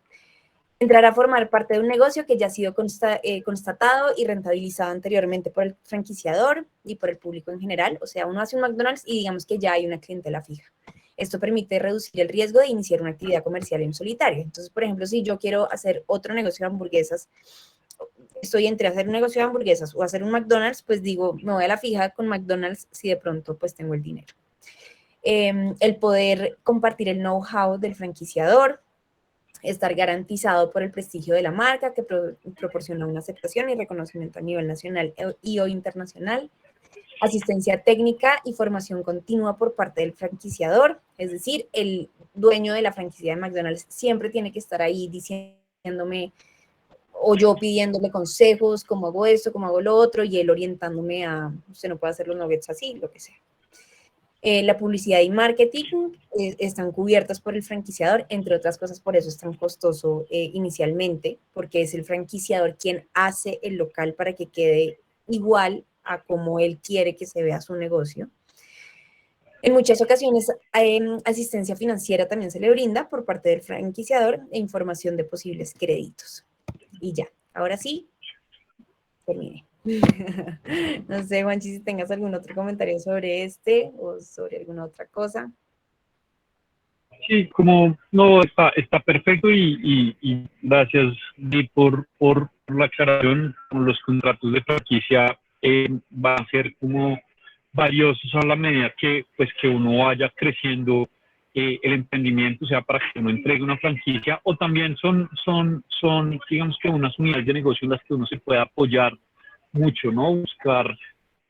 Entrar a formar parte de un negocio que ya ha sido constatado y rentabilizado anteriormente por el franquiciador y por el público en general. O sea, uno hace un McDonald's y digamos que ya hay una clientela fija. Esto permite reducir el riesgo de iniciar una actividad comercial en solitario. Entonces, por ejemplo, si yo quiero hacer otro negocio de hamburguesas, estoy entre hacer un negocio de hamburguesas o hacer un McDonald's, pues digo, me voy a la fija con McDonald's si de pronto pues tengo el dinero. El poder compartir el know-how del franquiciador, estar garantizado por el prestigio de la marca que proporciona una aceptación y reconocimiento a nivel nacional y o internacional, asistencia técnica y formación continua por parte del franquiciador, es decir, el dueño de la franquicia de McDonald's siempre tiene que estar ahí diciéndome o yo pidiéndole consejos, cómo hago esto, cómo hago lo otro, y él orientándome a, usted no puede hacer los nuggets así, lo que sea. La publicidad y marketing están cubiertas por el franquiciador, entre otras cosas, por eso es tan costoso inicialmente, porque es el franquiciador quien hace el local para que quede igual a como él quiere que se vea su negocio. En muchas ocasiones, asistencia financiera también se le brinda por parte del franquiciador e información de posibles créditos. Y ya, ahora sí, terminé. No sé, Juanchi, si tengas algún otro comentario sobre este o sobre alguna otra cosa. Sí, como no, está perfecto y gracias Di, por la aclaración. Los contratos de franquicia van a ser como valiosos a la medida que, pues, que uno vaya creciendo el emprendimiento, o sea, para que uno entregue una franquicia, o también son, digamos que unas unidades de negocio en las que uno se puede apoyar mucho, ¿no? Buscar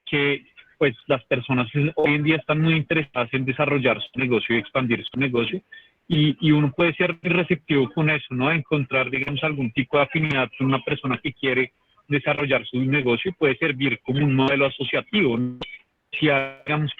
que pues las personas hoy en día están muy interesadas en desarrollar su negocio y expandir su negocio y uno puede ser receptivo con eso, ¿no? Encontrar, digamos, algún tipo de afinidad con una persona que quiere desarrollar su negocio y puede servir como un modelo asociativo, ¿no? Si hagamos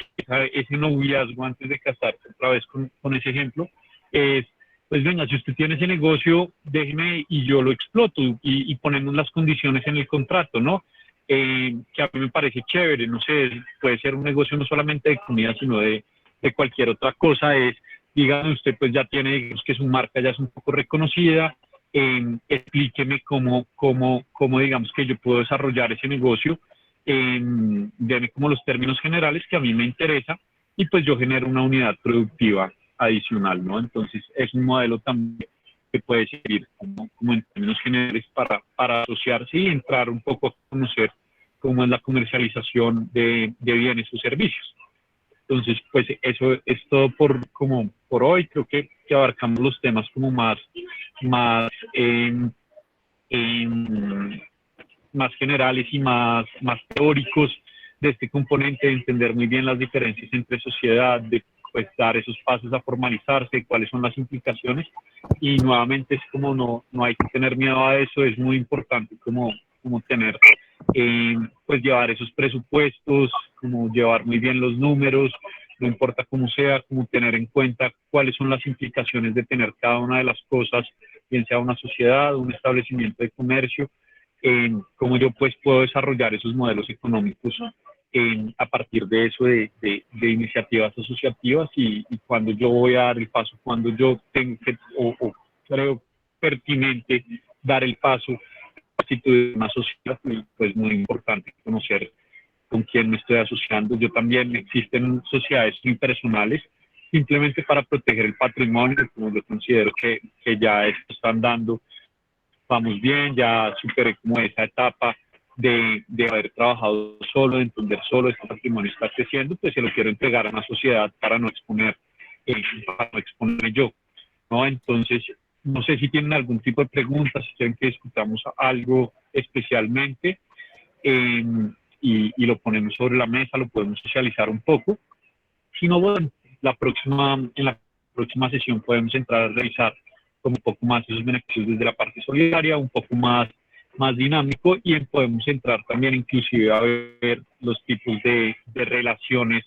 ese noviazgo antes de casarse, otra vez con ese ejemplo, es, pues venga, si usted tiene ese negocio, déjeme y yo lo exploto y ponemos las condiciones en el contrato, ¿no? Que a mí me parece chévere, no sé, puede ser un negocio no solamente de comida, sino de cualquier otra cosa, es, dígame usted, pues ya tiene, digamos que su marca ya es un poco reconocida, explíqueme cómo, digamos que yo puedo desarrollar ese negocio, deme como los términos generales que a mí me interesa y pues yo genero una unidad productiva adicional, ¿no? Entonces es un modelo también que puede servir como en términos generales para asociarse y entrar un poco a conocer cómo es la comercialización de bienes o servicios. Entonces, pues eso es todo como por hoy. Creo que abarcamos los temas como más, em, más generales y más teóricos de este componente, de entender muy bien las diferencias entre sociedad, de pues dar esos pasos a formalizarse, cuáles son las implicaciones y nuevamente es como no hay que tener miedo a eso, es muy importante como tener, pues llevar esos presupuestos, como llevar muy bien los números, no importa cómo sea, como tener en cuenta cuáles son las implicaciones de tener cada una de las cosas, bien sea una sociedad, un establecimiento de comercio, cómo yo pues puedo desarrollar esos modelos económicos a partir de eso, de iniciativas asociativas y cuando yo voy a dar el paso, cuando yo tengo que o creo pertinente dar el paso a constituir una sociedad, pues muy importante conocer con quién me estoy asociando. Yo también existen sociedades impersonales simplemente para proteger el patrimonio, como yo considero que ya esto están dando, vamos bien, ya superé como esa etapa de haber trabajado solo, de entender solo, este patrimonio está creciendo, pues se lo quiero entregar a una sociedad para no exponer yo, ¿no? Entonces, no sé si tienen algún tipo de preguntas, si quieren que discutamos algo especialmente, eh, y lo ponemos sobre la mesa, lo podemos socializar un poco. Si no, bueno, en la próxima sesión podemos entrar a revisar como un poco más esos beneficios desde la parte solidaria, un poco más dinámico y podemos entrar también inclusive a ver los tipos de relaciones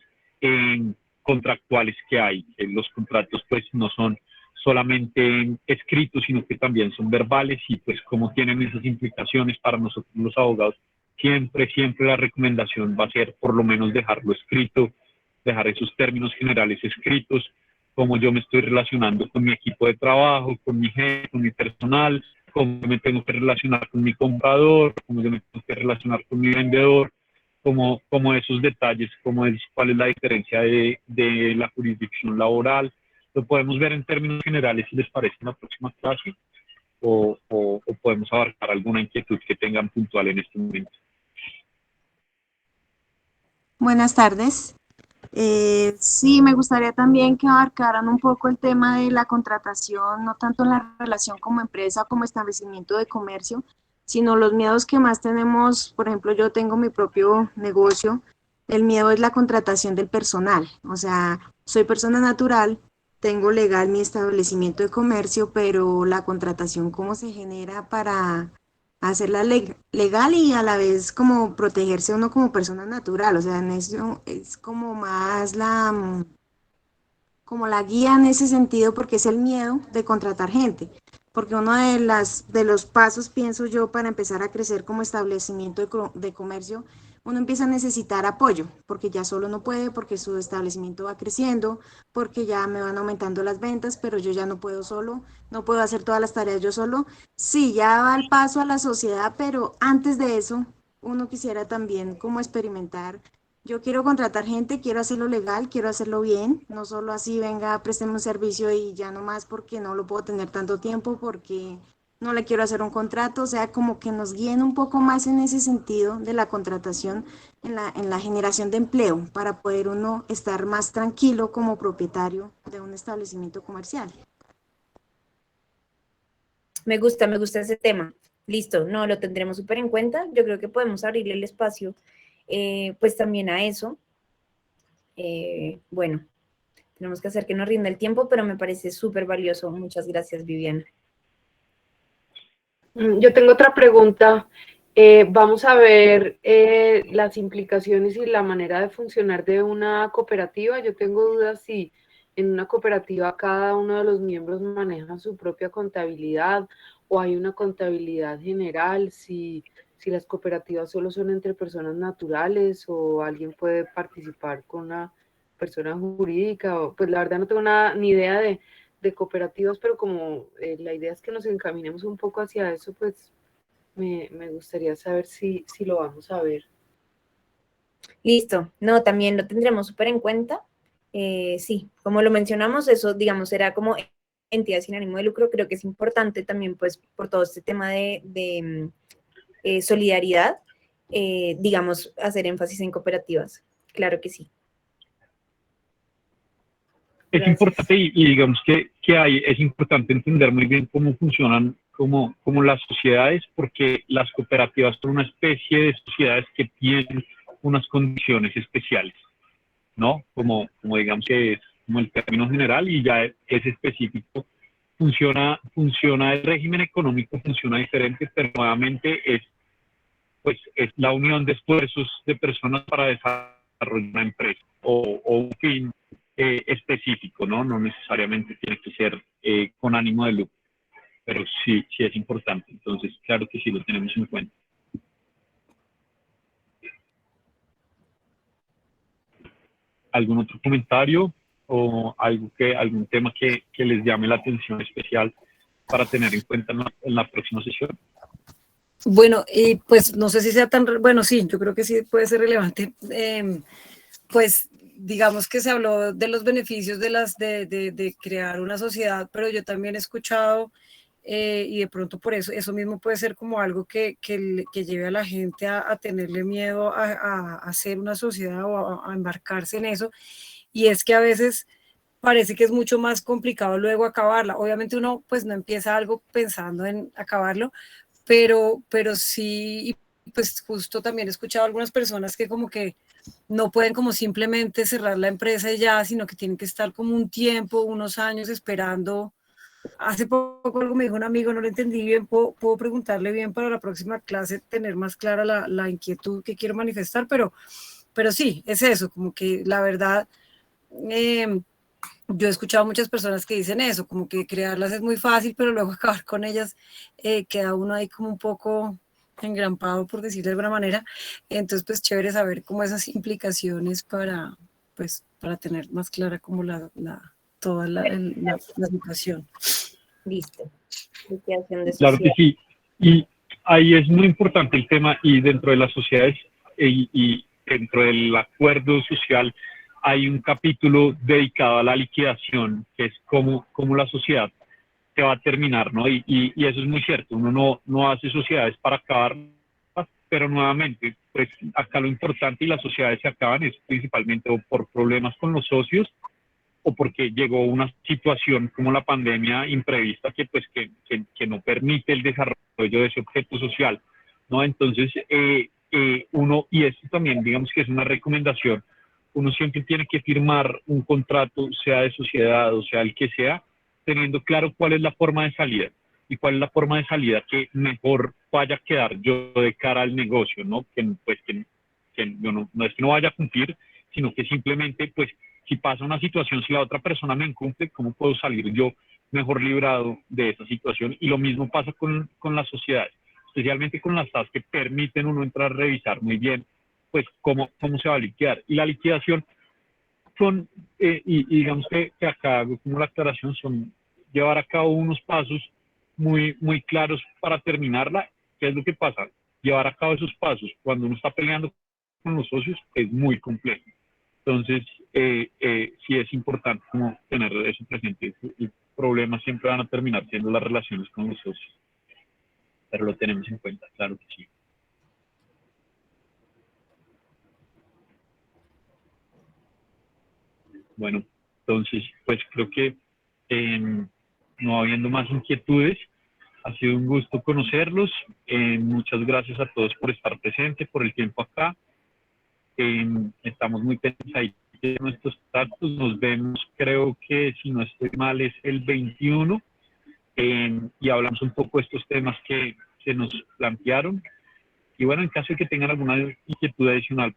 contractuales que hay. Los contratos pues no son solamente escritos, sino que también son verbales y pues cómo tienen esas implicaciones para nosotros los abogados. Siempre la recomendación va a ser por lo menos dejarlo escrito, dejar esos términos generales escritos, cómo yo me estoy relacionando con mi equipo de trabajo, con mi jefe, con mi personal, cómo me tengo que relacionar con mi comprador, cómo yo me tengo que relacionar con mi vendedor, como esos detalles, cuál es la diferencia de la jurisdicción laboral. Lo podemos ver en términos generales si les parece en la próxima clase o podemos abarcar alguna inquietud que tengan puntual en este momento. Buenas tardes. Sí, me gustaría también que abarcaran un poco el tema de la contratación, no tanto en la relación como empresa, como establecimiento de comercio, sino los miedos que más tenemos. Por ejemplo, yo tengo mi propio negocio, el miedo es la contratación del personal, o sea, soy persona natural, tengo legal mi establecimiento de comercio, pero la contratación, ¿cómo se genera hacerla legal y a la vez como protegerse uno como persona natural, o sea, en eso es como más como la guía en ese sentido, porque es el miedo de contratar gente, porque uno de los pasos, pienso yo, para empezar a crecer como establecimiento de comercio, uno empieza a necesitar apoyo, porque ya solo no puede, porque su establecimiento va creciendo, porque ya me van aumentando las ventas, pero yo ya no puedo solo, no puedo hacer todas las tareas yo solo. Sí, ya va el paso a la sociedad, pero antes de eso, uno quisiera también como experimentar. Yo quiero contratar gente, quiero hacerlo legal, quiero hacerlo bien, no solo así venga, présteme un servicio y ya no más porque no lo puedo tener tanto tiempo, porque no le quiero hacer un contrato, o sea, como que nos guíen un poco más en ese sentido de la contratación, en la generación de empleo, para poder uno estar más tranquilo como propietario de un establecimiento comercial. Me gusta ese tema. Listo, no, lo tendremos súper en cuenta. Yo creo que podemos abrirle el espacio, pues también a eso. Bueno, tenemos que hacer que nos rinda el tiempo, pero me parece súper valioso. Muchas gracias, Viviana. Yo tengo otra pregunta. Vamos a ver las implicaciones y la manera de funcionar de una cooperativa. Yo tengo dudas si en una cooperativa cada uno de los miembros maneja su propia contabilidad o hay una contabilidad general, si las cooperativas solo son entre personas naturales o alguien puede participar con una persona jurídica. Pues la verdad no tengo ni idea de cooperativas, pero como la idea es que nos encaminemos un poco hacia eso, pues me gustaría saber si lo vamos a ver. Listo, no, también lo tendremos súper en cuenta. Sí, como lo mencionamos, eso, digamos, será como entidad sin ánimo de lucro. Creo que es importante también, pues, por todo este tema de solidaridad, digamos, hacer énfasis en cooperativas. Claro que sí. Es Gracias. importante y digamos que es importante entender muy bien cómo funcionan como las sociedades, porque las cooperativas son una especie de sociedades que tienen unas condiciones especiales, ¿no? Como digamos que es como el término general y ya es específico. Funciona el régimen económico, funciona diferente, pero nuevamente es la unión de esfuerzos de personas para desarrollar una empresa o un fin específico, ¿no? No necesariamente tiene que ser con ánimo de lucro, pero sí es importante. Entonces, claro que sí lo tenemos en cuenta. ¿Algún otro comentario o algún tema que les llame la atención especial para tener en cuenta en la próxima sesión? Bueno, y pues no sé si sea tan, bueno, sí, yo creo que sí puede ser relevante. Pues digamos que se habló de los beneficios de crear una sociedad, pero yo también he escuchado, y de pronto por eso mismo puede ser como algo que lleve a la gente a tenerle miedo a hacer una sociedad o a embarcarse en eso, y es que a veces parece que es mucho más complicado luego acabarla. Obviamente uno pues no empieza algo pensando en acabarlo, pero sí, y pues justo también he escuchado a algunas personas que como que no pueden como simplemente cerrar la empresa y ya, sino que tienen que estar como un tiempo, unos años esperando. Hace poco algo me dijo un amigo, no lo entendí bien, puedo preguntarle bien para la próxima clase, tener más clara la inquietud que quiero manifestar, pero sí, es eso, como que la verdad, yo he escuchado muchas personas que dicen eso, como que crearlas es muy fácil, pero luego acabar con ellas queda uno ahí como un poco engrampado, por decirlo de alguna manera. Entonces, pues chévere saber como esas implicaciones pues, para tener más clara como toda la situación. Listo. Liquidación de Claro que sociedad. sí. Y ahí es muy importante el tema y dentro de las sociedades y dentro del acuerdo social hay un capítulo dedicado a la liquidación, que es cómo la sociedad se va a terminar, ¿no? Y eso es muy cierto, uno no hace sociedades para acabar, pero nuevamente, pues acá lo importante y las sociedades se acaban es principalmente o por problemas con los socios o porque llegó una situación como la pandemia imprevista que no permite el desarrollo de ese objeto social, ¿no? Entonces, uno, y esto también digamos que es una recomendación, uno siempre tiene que firmar un contrato, sea de sociedad o sea el que sea, teniendo claro cuál es la forma de salida. y cuál es la forma de salida que mejor vaya a quedar yo de cara al negocio, ¿no? Que yo no es que no vaya a cumplir, sino que simplemente, pues, si pasa una situación, si la otra persona me incumple, ¿cómo puedo salir yo mejor librado de esa situación? Y lo mismo pasa con las sociedades, especialmente con las SAS que permiten uno entrar a revisar muy bien, pues, cómo se va a liquidar. Y la liquidación son, y digamos que acá hago como la aclaración, son llevar a cabo unos pasos muy claros para terminarla. ¿Qué es lo que pasa? Llevar a cabo esos pasos cuando uno está peleando con los socios es muy complejo. Entonces, sí es importante como tener eso presente. El problema siempre van a terminar siendo las relaciones con los socios, pero lo tenemos en cuenta, claro que sí. Bueno, entonces, pues creo que no habiendo más inquietudes, ha sido un gusto conocerlos. Muchas gracias a todos por estar presentes, por el tiempo acá. Estamos muy pendientes ahí de nuestros datos. Nos vemos, creo que si no estoy mal, es el 21. Y hablamos un poco de estos temas que nos plantearon. Y bueno, en caso de que tengan alguna inquietud adicional,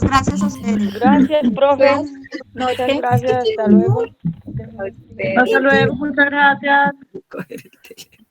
Gracias a ustedes. Gracias, profe. Gracias. Muchas Noche. gracias. Hasta luego. A ustedes. Hasta luego. Muchas gracias. Coger el teléfono.